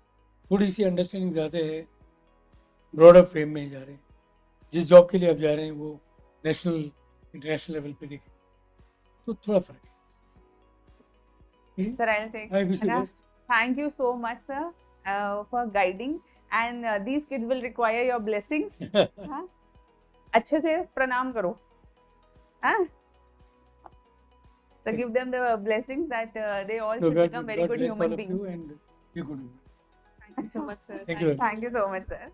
A: थोड़ी सी अंडरस्टैंडिंग ज़्यादा है, ब्रॉडर फ्रेम में जा रहे हैं. जिस जॉब के लिए आप जा रहे हैं वो नेशनल इंटरनेशनल लेवल पे देखें तो थोड़ा फर्क है.
B: Sir, I take.
A: I wish you best.
B: Thank you so much, sir, for guiding. And these kids will require your blessings. हाँ? अच्छे से प्रणाम करो. हाँ? So give them the blessings that they all should become very good human beings.
A: And be good.
C: Thank you so much, sir.
A: Thank you.
B: Thank you so much, sir.